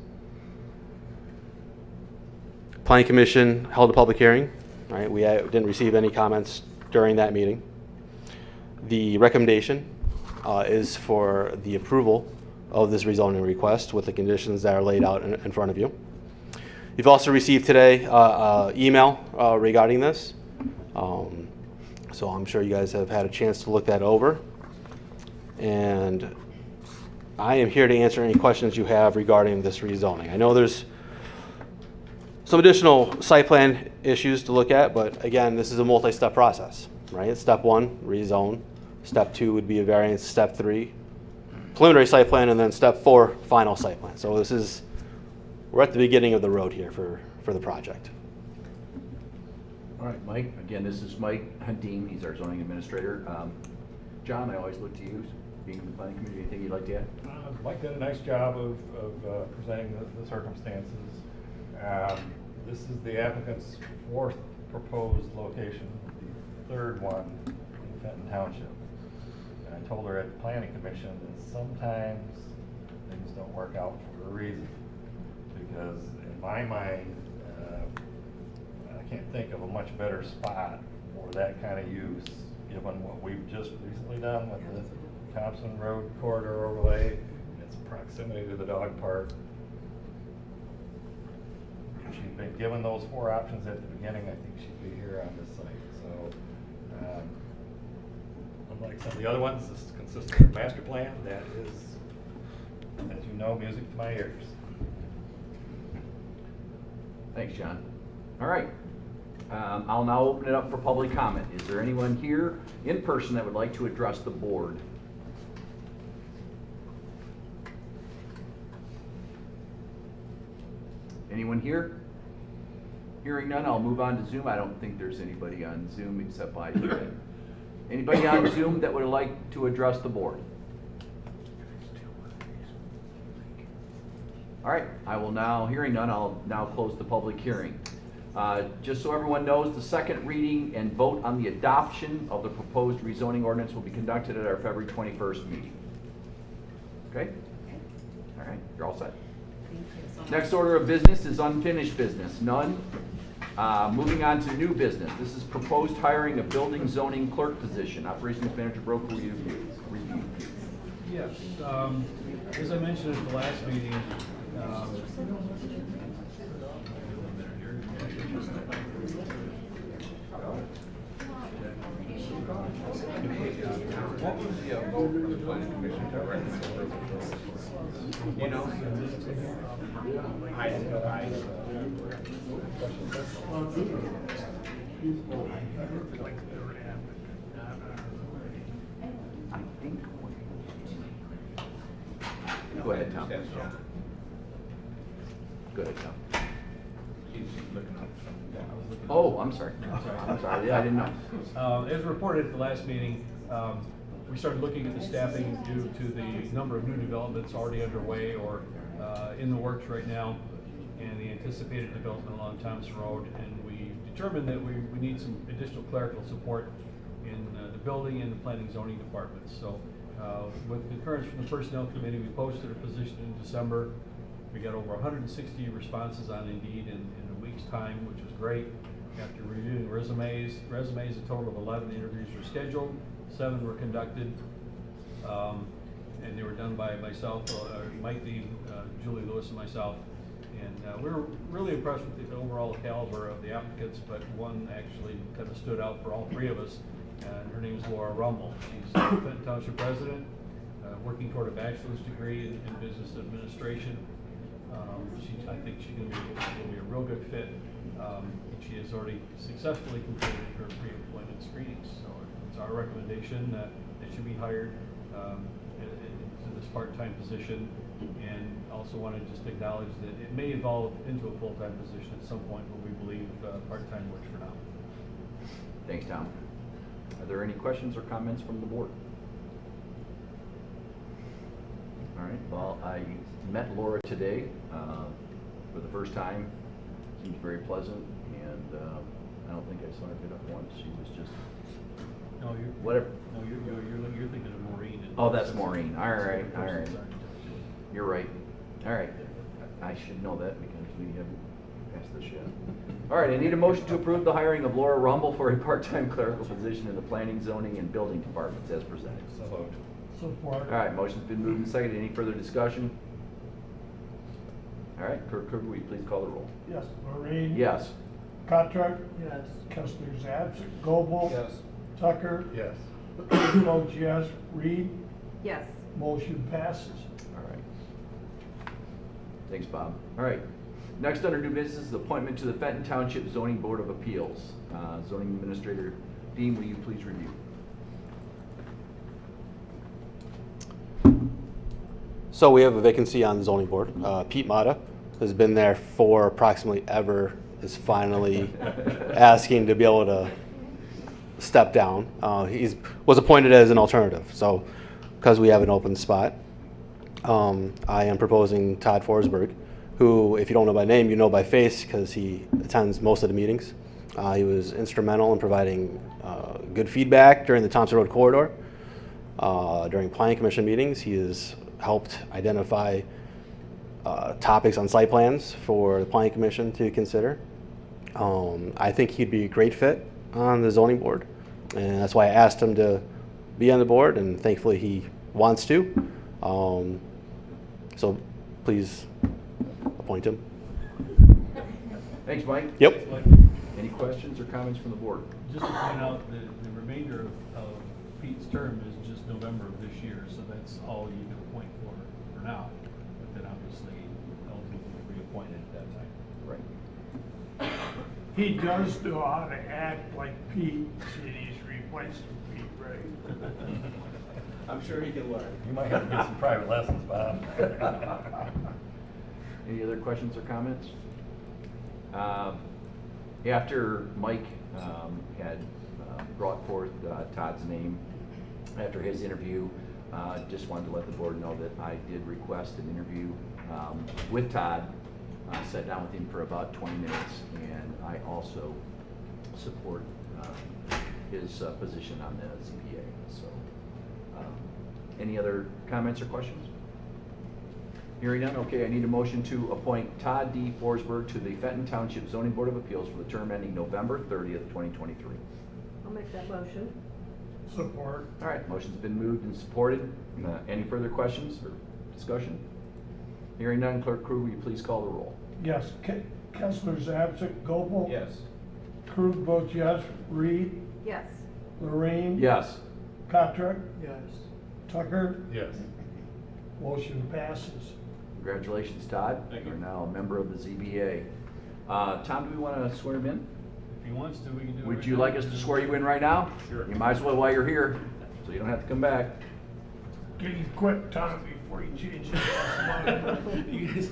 Speaker 15: Planning Commission held a public hearing, right? We didn't receive any comments during that meeting. The recommendation is for the approval of this rezoning request with the conditions that are laid out in front of you. You've also received today email regarding this. So I'm sure you guys have had a chance to look that over. And I am here to answer any questions you have regarding this rezoning. I know there's some additional site plan issues to look at, but again, this is a multi-step process, right? Step 1, rezone. Step 2 would be a variance. Step 3, preliminary site plan, and then step 4, final site plan. So we're at the beginning of the road here for the project.
Speaker 3: All right, Mike. Again, this is Mike Dean. He's our zoning administrator. John, I always look to you, being in the planning committee. Anything you'd like to add?
Speaker 16: Mike did a nice job of presenting the circumstances. This is the applicant's 4th proposed location, the 3rd one in Fenton Township. And I told her at the planning commission that sometimes things don't work out for a reason. Because in my mind, I can't think of a much better spot for that kind of use, given what we've just recently done with the Thompson Road corridor overlay, and its proximity to the dog park. If she'd been given those 4 options at the beginning, I think she'd be here on this site. So
Speaker 6: Unlike some of the other ones, this is consistent with the master plan. That is, as you know, music to my ears.
Speaker 3: Thanks, John. All right. I'll now open it up for public comment. Is there anyone here in person that would like to address the board? Anyone here? Hearing none, I'll move on to Zoom. I don't think there's anybody on Zoom except by Fenton. Anybody on Zoom that would like to address the board? All right, I will now, hearing none, I'll now close the public hearing. Just so everyone knows, the second reading and vote on the adoption of the proposed rezoning ordinance will be conducted at our February 21st meeting. Okay? All right, you're all set.
Speaker 2: Thank you so much.
Speaker 3: Next order of business is unfinished business. None. Moving on to new business. This is proposed hiring a building zoning clerk position. Operations manager broker review.
Speaker 7: Yes, as I mentioned at the last meeting,
Speaker 4: What was the vote for the planning commission to recommend? You know?
Speaker 3: I think. Go ahead, Tom. Go ahead, Tom. Oh, I'm sorry. I'm sorry. Yeah, I didn't know.
Speaker 7: as reported at the last meeting, we started looking at the staffing due to the number of new developments already underway or in the works right now, and the anticipated development along Thomas Road. And we determined that we need some additional clerical support in the building and the planning zoning departments. So with concurrence from the personnel committee, we posted a position in December. We got over 160 responses on Indeed in a week's time, which was great. After reviewing resumes, a total of 11 interviews were scheduled, 7 were conducted, and they were done by myself, Mike Dean, Julie Lewis, and myself. And we were really impressed with the overall caliber of the applicants, but one actually kind of stood out for all 3 of us, and her name is Laura Rummel. She's a Fenton Township resident, working toward a bachelor's degree in business administration. I think she's going to be a real good fit. She has already successfully completed her pre-employment screenings, so it's our recommendation that she be hired into this part-time position. And also want to just acknowledge that it may evolve into a full-time position at some point, but we believe part-time works for now.
Speaker 3: Thanks, Tom. Are there any questions or comments from the board? All right, well, I met Laura today for the first time. Seems very pleasant, and I don't think I saw her get up once. She was just
Speaker 7: No,
Speaker 3: whatever.
Speaker 7: No, you're thinking of Maureen.
Speaker 3: Oh, that's Maureen. All right, all right. You're right. All right. I should know that because we haven't passed this yet. All right, I need a motion to approve the hiring of Laura Rummel for a part-time clerical position in the planning, zoning, and building departments as presented.
Speaker 1: Support.
Speaker 3: All right, motion's been moved and seconded. Any further discussion? All right, Clerk, will you please call the roll?
Speaker 1: Yes. Maureen?
Speaker 3: Yes.
Speaker 1: Contract? Yes. Kessler's absent. Goble?
Speaker 4: Yes.
Speaker 1: Tucker?
Speaker 6: Yes.
Speaker 1: Votes yes. Reed?
Speaker 11: Yes.
Speaker 1: Motion passes.
Speaker 3: All right. Thanks, Bob. All right. Next under new business is appointment to the Fenton Township Zoning Board of Appeals. Zoning Administrator Dean, will you please review?
Speaker 15: So we have a vacancy on the zoning board. Pete Mata has been there for approximately ever, is finally asking to be able to step down. He was appointed as an alternative, so because we have an open spot, I am proposing Todd Forsberg, who, if you don't know by name, you know by face because he attends most of the meetings. He was instrumental in providing good feedback during the Thompson Road corridor. During Planning Commission meetings, he has helped identify topics on site plans for the Planning Commission to consider. I think he'd be a great fit on the zoning board, and that's why I asked him to be on the board, and thankfully he wants to. So please appoint him.
Speaker 3: Thanks, Mike.
Speaker 15: Yep.
Speaker 3: Any questions or comments from the board?
Speaker 7: Just to point out, the remainder of Pete's term is just November of this year, so that's all you can appoint for now. But then obviously, eligible to be reappointed at that time.
Speaker 3: Right.
Speaker 1: He does know how to act like Pete, see, he's replacing Pete, right?
Speaker 9: I'm sure he can learn.
Speaker 16: You might have to get some private lessons, Bob.
Speaker 3: Any other questions or comments? After Mike had brought forth Todd's name, after his interview, just wanted to let the board know that I did request an interview with Todd. Sat down with him for about 20 minutes, and I also support his position on the ZBA. So, any other comments or questions? Hearing none, okay, I need a motion to appoint Todd D. Forsberg to the Fenton Township Zoning Board of Appeals for the term ending November 30th, 2023.
Speaker 11: I'll make that motion.
Speaker 1: Support.
Speaker 3: All right, motion's been moved and supported. Any further questions or discussion? Hearing none, Clerk Krug, will you please call the roll?
Speaker 1: Yes, Kessler's absent, Gopel.
Speaker 4: Yes.
Speaker 1: Krug votes yes, Reed,
Speaker 11: Yes.
Speaker 1: Lorraine.
Speaker 3: Yes.
Speaker 1: Patrick,
Speaker 9: Yes.
Speaker 1: Tucker,
Speaker 16: Yes.
Speaker 1: motion passes.
Speaker 3: Congratulations, Todd.
Speaker 7: Thank you.
Speaker 3: You're now a member of the ZBA. Tom, do we want to swear him in?
Speaker 7: If he wants to, we can do it.
Speaker 3: Would
Speaker 7: right
Speaker 3: you
Speaker 7: now.
Speaker 3: like us to swear you in right now?
Speaker 16: Sure.
Speaker 3: You might as well while you're here, so you don't have to come back.
Speaker 1: Get him quick, Tom, before he changes his mind.
Speaker 17: You guys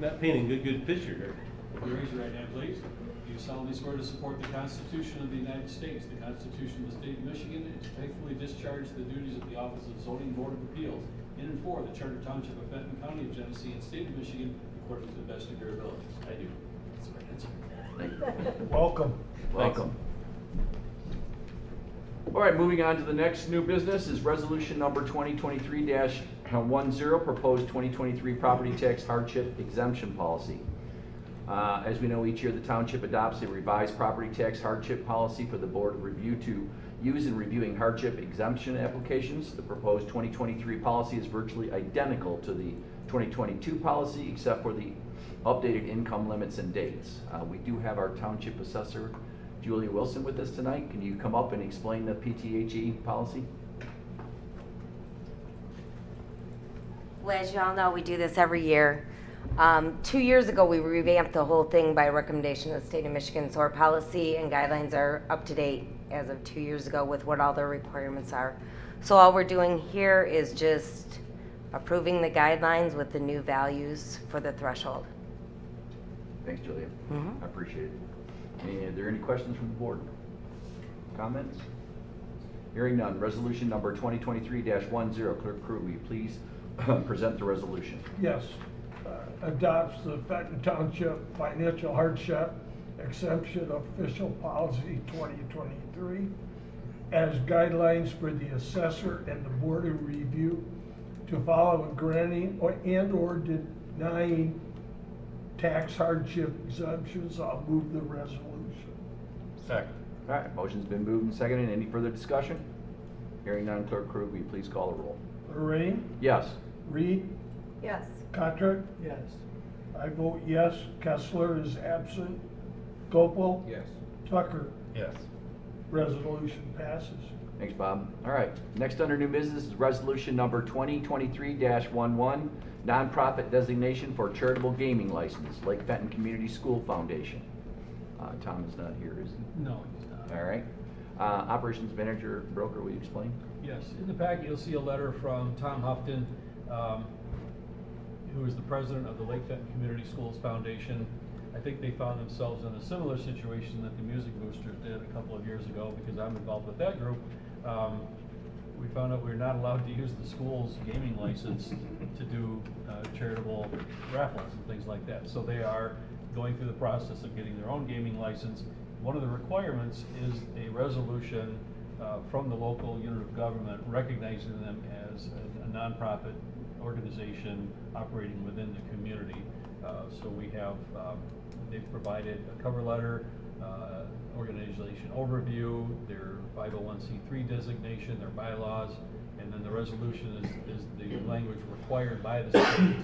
Speaker 17: not painting a good picture here.
Speaker 7: Would you raise your right hand, please? Do you solemnly swear to support the Constitution of the United States, the Constitution of the State of Michigan, and to faithfully discharge the duties of the Office of Zoning Board of Appeals in and for the Charter Township of Fenton, County of Genesee, and State of Michigan, according to the best of your abilities? I do. That's the right answer.
Speaker 3: Thank you.
Speaker 1: Welcome.
Speaker 3: Welcome. All right, moving on to the next new business is resolution number 2023-10, proposed 2023 property tax hardship exemption policy. As we know, each year the township adopts a revised property tax hardship policy for the board of review to use in reviewing hardship exemption applications. The proposed 2023 policy is virtually identical to the 2022 policy, except for the updated income limits and dates. We do have our township assessor, Julia Wilson, with us tonight. Can you come up and explain the PTHE policy?
Speaker 18: Well, as you all know, we do this every year. 2 years ago, we revamped the whole thing by recommendation of the state of Michigan, so our policy and guidelines are up to date as of 2 years ago with what all the requirements are. So all we're doing here is just approving the guidelines with the new values for the threshold.
Speaker 3: Thanks, Julia.
Speaker 18: Mhm.
Speaker 3: I appreciate it. Are there any questions from the board? Comments? Hearing none. Resolution number 2023-10. Clerk Krug, will you please present the resolution?
Speaker 1: Yes, adopts the Fenton Township Financial Hardship Exemption Official Policy 2023 as guidelines for the assessor and the board of review to follow in granting and/or denying tax hardship exemptions. I'll move the resolution.
Speaker 16: Second.
Speaker 3: All right, motion's been moved and seconded. Any further discussion? Hearing none, Clerk Krug, will you please call the roll?
Speaker 1: Lorraine,
Speaker 3: Yes.
Speaker 1: Reed,
Speaker 11: Yes.
Speaker 1: Patrick,
Speaker 9: Yes.
Speaker 1: I vote yes. Kessler is absent. Gopel,
Speaker 4: Yes.
Speaker 1: Tucker,
Speaker 16: Yes.
Speaker 1: resolution passes.
Speaker 3: Thanks, Bob. All right, next under new business is resolution number 2023-11, nonprofit designation for charitable gaming license, Lake Fenton Community School Foundation. Tom is not here, is he?
Speaker 7: No, he's not.
Speaker 3: All right. Operations Manager Broker, will you explain?
Speaker 7: Yes, in the packet, you'll see a letter from Tom Houghton, who is the president of the Lake Fenton Community Schools Foundation. I think they found themselves in a similar situation that the Music Boosters did a couple of years ago, because I'm involved with that group. We found out we're not allowed to use the school's gaming license to do charitable raffles and things like that. So they are going through the process of getting their own gaming license. One of the requirements is a resolution from the local unit of government recognizing them as a nonprofit organization operating within the community. So we have, they've provided a cover letter, organization overview, their 501c3 designation, their bylaws, and then the resolution is the language required by the state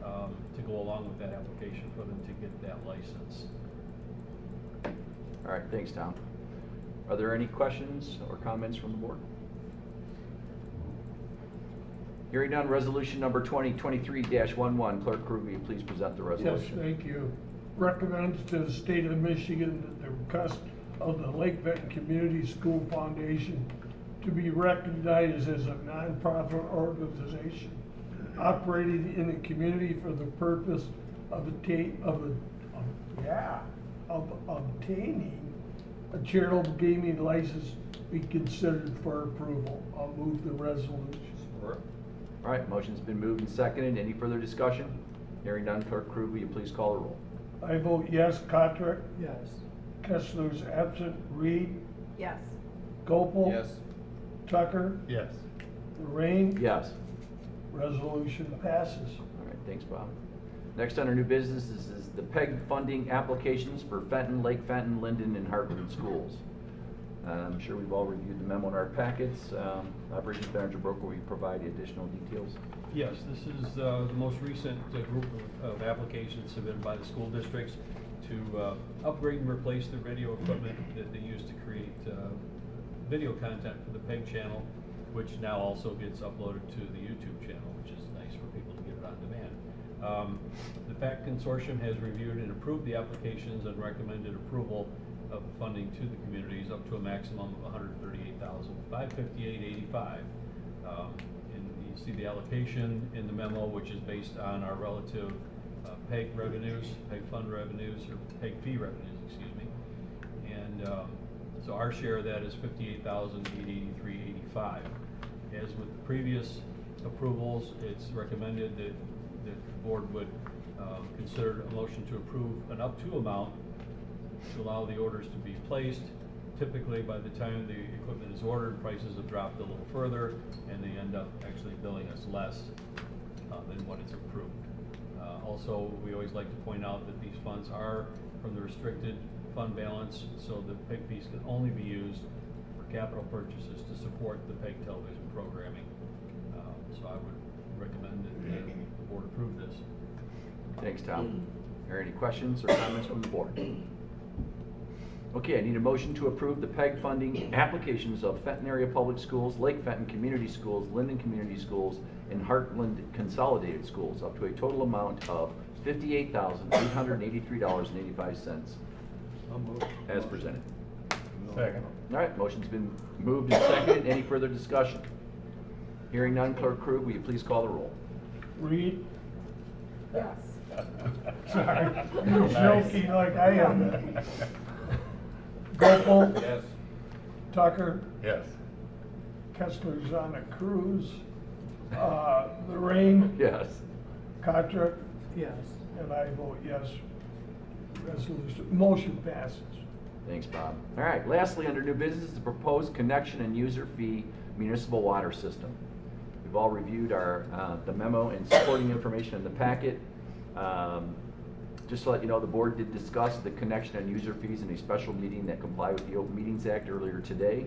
Speaker 7: to go along with that application for them to get that license.
Speaker 3: All right, thanks, Tom. Are there any questions or comments from the board? Hearing none, resolution number 2023-11. Clerk Crew, will you please present the
Speaker 1: Yes,
Speaker 3: resolution?
Speaker 1: thank you. Recommends to the state of Michigan that the request of the Lake Fenton Community School Foundation to be recognized as a nonprofit organization operating in the community for the purpose of obtaining a charitable gaming license be considered for approval. I'll move the resolution.
Speaker 3: All right, motion's been moved and seconded. Any further discussion? Hearing none, Clerk Crew, will you please call the roll?
Speaker 1: I vote yes. Kotrick?
Speaker 9: Yes.
Speaker 1: Kessler's absent. Reed?
Speaker 11: Yes.
Speaker 1: Gopel?
Speaker 4: Yes.
Speaker 1: Tucker?
Speaker 16: Yes.
Speaker 1: Lorraine?
Speaker 3: Yes.
Speaker 1: Resolution passes.
Speaker 3: All right, thanks, Bob. Next under new business is the PEG funding applications for Fenton, Lake Fenton, Linden, and Heartland schools. I'm sure we've all reviewed the memo in our packets. Operations Manager Broker, will you provide additional details?
Speaker 7: Yes, this is the most recent group of applications submitted by the school districts to upgrade and replace the radio equipment that they use to create video content for the PEG channel, which now also gets uploaded to the YouTube channel, which is nice for people to get it on demand. The PAC Consortium has reviewed and approved the applications and recommended approval of funding to the communities up to a maximum of $138,558.85. And you see the allocation in the memo, which is based on our relative PEG revenues, PEG fund revenues, or PEG fee revenues, excuse me. And so our share of that is $58,883.85. As with the previous approvals, it's recommended that the board would consider a motion to approve an up to amount to allow the orders to be placed. Typically, by the time the equipment is ordered, prices have dropped a little further, and they end up actually billing us less than what is approved. Also, we always like to point out that these funds are from the restricted fund balance, so the PEG fees can only be used for capital purchases to support the PEG television programming. So I would recommend that the board approve this.
Speaker 3: Thanks, Tom. Are there any questions or comments from the board? Okay, I need a motion to approve the PEG funding applications of Fenton Area Public Schools, Lake Fenton Community Schools, Linden Community Schools, and Heartland Consolidated Schools up to a total amount of $58,883.85 as presented.
Speaker 16: Second.
Speaker 3: All right, motion's been moved and seconded. Any further discussion? Hearing none, Clerk Crew, will you please call the roll?
Speaker 1: Reed?
Speaker 11: Yes.
Speaker 1: Sorry. You're joking like I am. Gopel?
Speaker 4: Yes.
Speaker 1: Tucker?
Speaker 16: Yes.
Speaker 1: Kessler's on a cruise. Lorraine?
Speaker 3: Yes.
Speaker 1: Kotrick?
Speaker 9: Yes.
Speaker 1: And I vote yes. Motion passes.
Speaker 3: Thanks, Bob. All right, lastly, under new business is the proposed connection and user fee municipal water system. We've all reviewed our the memo and supporting information in the packet. Just to let you know, the board did discuss the connection and user fees in a special meeting that complied with the Open Meetings Act earlier today.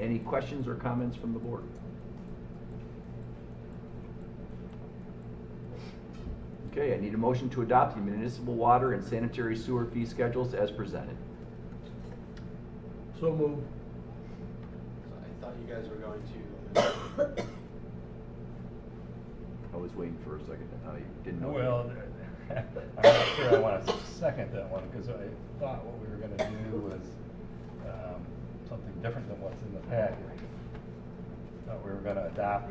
Speaker 3: Any questions or comments from the board? Okay, I need a motion to adopt the municipal water and sanitary sewer fee schedules as presented.
Speaker 1: So moved.
Speaker 15: I thought you guys were going to.
Speaker 3: I was waiting for a second. You didn't know.
Speaker 16: Well, I'm not sure I want to second that one, because I thought what we were going to do was something different than what's in the packet. Thought we were going to adopt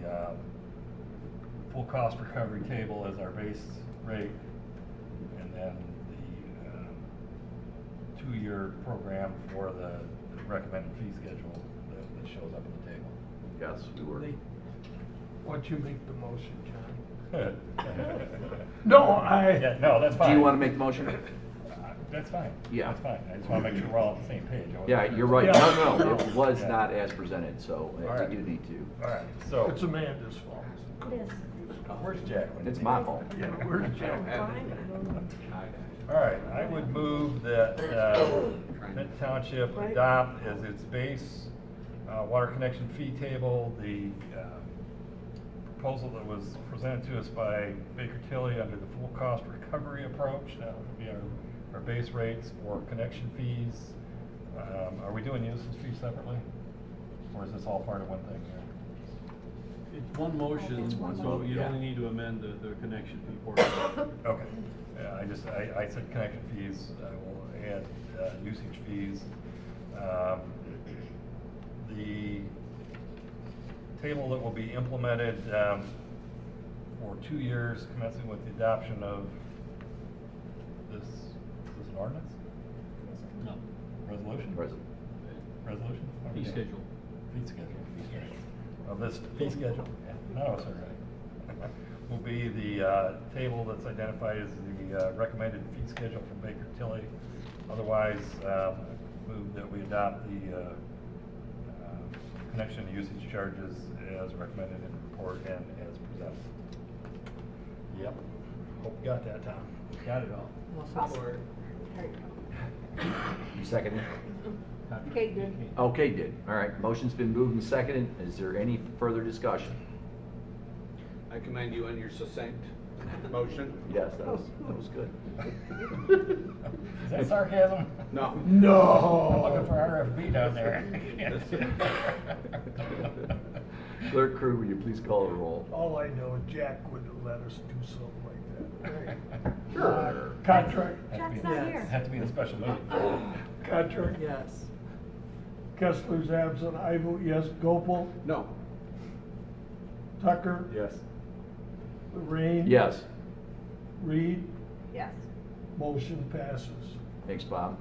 Speaker 16: the full cost recovery table as our base rate, and then the 2-year program for the recommended fee schedule that shows up on the table.
Speaker 3: Yes, we were.
Speaker 1: Why don't you make the motion, John?
Speaker 16: No,
Speaker 1: No,
Speaker 16: no, that's fine.
Speaker 3: Do you want to make the motion?
Speaker 16: That's fine.
Speaker 3: Yeah.
Speaker 16: That's fine. I just want to make sure we're all on the same page.
Speaker 3: Yeah, you're right.
Speaker 1: Yeah.
Speaker 3: No, it was
Speaker 16: Yeah.
Speaker 3: not as presented, so
Speaker 16: All right.
Speaker 3: we do need to.
Speaker 16: All right, so.
Speaker 1: It's Amanda's fault.
Speaker 18: It is.
Speaker 16: Where's Jacqueline?
Speaker 3: It's my fault.
Speaker 1: Yeah, where's Joe?
Speaker 16: All right, I would move that Fenton Township adopt as its base water connection fee table the proposal that was presented to us by Baker Tilly under the full cost recovery approach. That would be our base rates for connection fees. Are we doing usage fees separately? Or or is this all part of one thing here?
Speaker 7: It's one motion,
Speaker 3: It's one
Speaker 7: so
Speaker 3: vote,
Speaker 7: you
Speaker 3: yeah.
Speaker 7: only need to amend the connection fee portion.
Speaker 16: Okay, yeah, I said connection fees, I will add usage fees. The table that will be implemented for 2 years, commencing with the adoption of this, is this an ordinance?
Speaker 7: No.
Speaker 16: Resolution? Resolution?
Speaker 7: Fee schedule.
Speaker 16: Fee schedule. Of this fee schedule, yeah, no, it's all right. Will be the table that's identified as the recommended fee schedule from Baker Tilly. Otherwise, move that we adopt the connection and usage charges as recommended in the report and as presented. Yep. Hope you got that, Tom. Got it all.
Speaker 9: I'll support.
Speaker 11: There you
Speaker 3: You second it?
Speaker 11: go. Kate did.
Speaker 3: Oh, Kate did. All right, motion's been moved and seconded. Is there any further discussion?
Speaker 4: I commend you on your succinct motion.
Speaker 3: Yes, that was good.
Speaker 16: Is that sarcasm?
Speaker 4: No.
Speaker 16: I'm
Speaker 1: No.
Speaker 16: looking for RFB down there.
Speaker 3: Clerk Crew, will you please call the roll?
Speaker 1: All I know is Jack wouldn't let us do something like that.
Speaker 3: Sure.
Speaker 1: Contract,
Speaker 11: Jack's not here.
Speaker 16: Have to be in a special meeting.
Speaker 1: contract.
Speaker 9: Yes.
Speaker 1: Kessler's absent. I vote yes. Gopal,
Speaker 4: No.
Speaker 1: Tucker,
Speaker 16: Yes.
Speaker 1: Lorraine.
Speaker 3: Yes.
Speaker 1: Reed,
Speaker 11: Yes.
Speaker 1: motion passes.
Speaker 3: Thanks, Bob.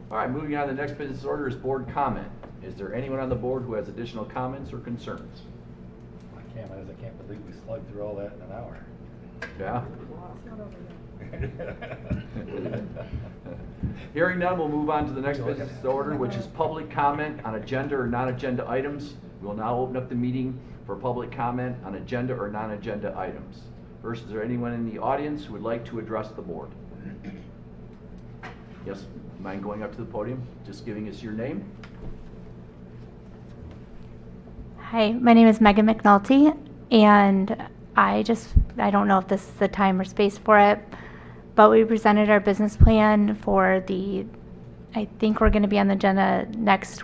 Speaker 3: All right, moving on, the next business order is board comment. Is there anyone on the board who has additional comments or concerns?
Speaker 16: My comment is I can't believe we slugged through all that in an hour.
Speaker 3: Yeah?
Speaker 11: It's not over yet.
Speaker 3: Hearing none, we'll move on to the next business order, which is public comment on agenda or non-agenda items. We will now open up the meeting for public comment on agenda or non-agenda items. First, is there anyone in the audience who would like to address the board? Yes, mind going up to the podium, just giving us your name?
Speaker 19: Hi, my name is Megan McNulty, and I don't know if this is the time or space for it, but we presented our business plan for I think we're going to be on the agenda next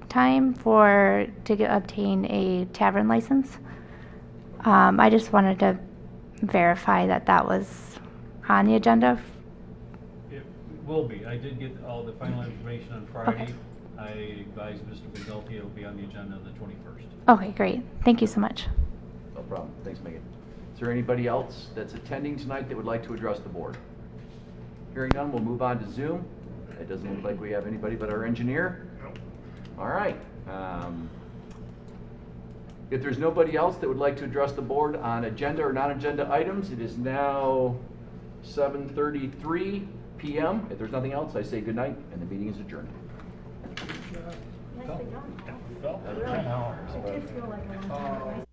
Speaker 19: time to obtain a tavern license. I just wanted to verify that was on the agenda.
Speaker 7: It will be. I did get all the final information on Friday. I advised Mr. McNulty it will be on the agenda on the 21st.
Speaker 19: Okay, great. Thank you so much.
Speaker 3: No problem. Thanks, Megan. Is there anybody else that's attending tonight that would like to address the board? Hearing none, we'll move on to Zoom. It doesn't look like we have anybody but our engineer. All right. If there's nobody else that would like to address the board on agenda or non-agenda items, it is now 7:33 p.m. If there's nothing else, I say good night, and the meeting is adjourned.
Speaker 11: Nicely done.
Speaker 16: Felt like 10 hours.
Speaker 11: It did feel like a long time.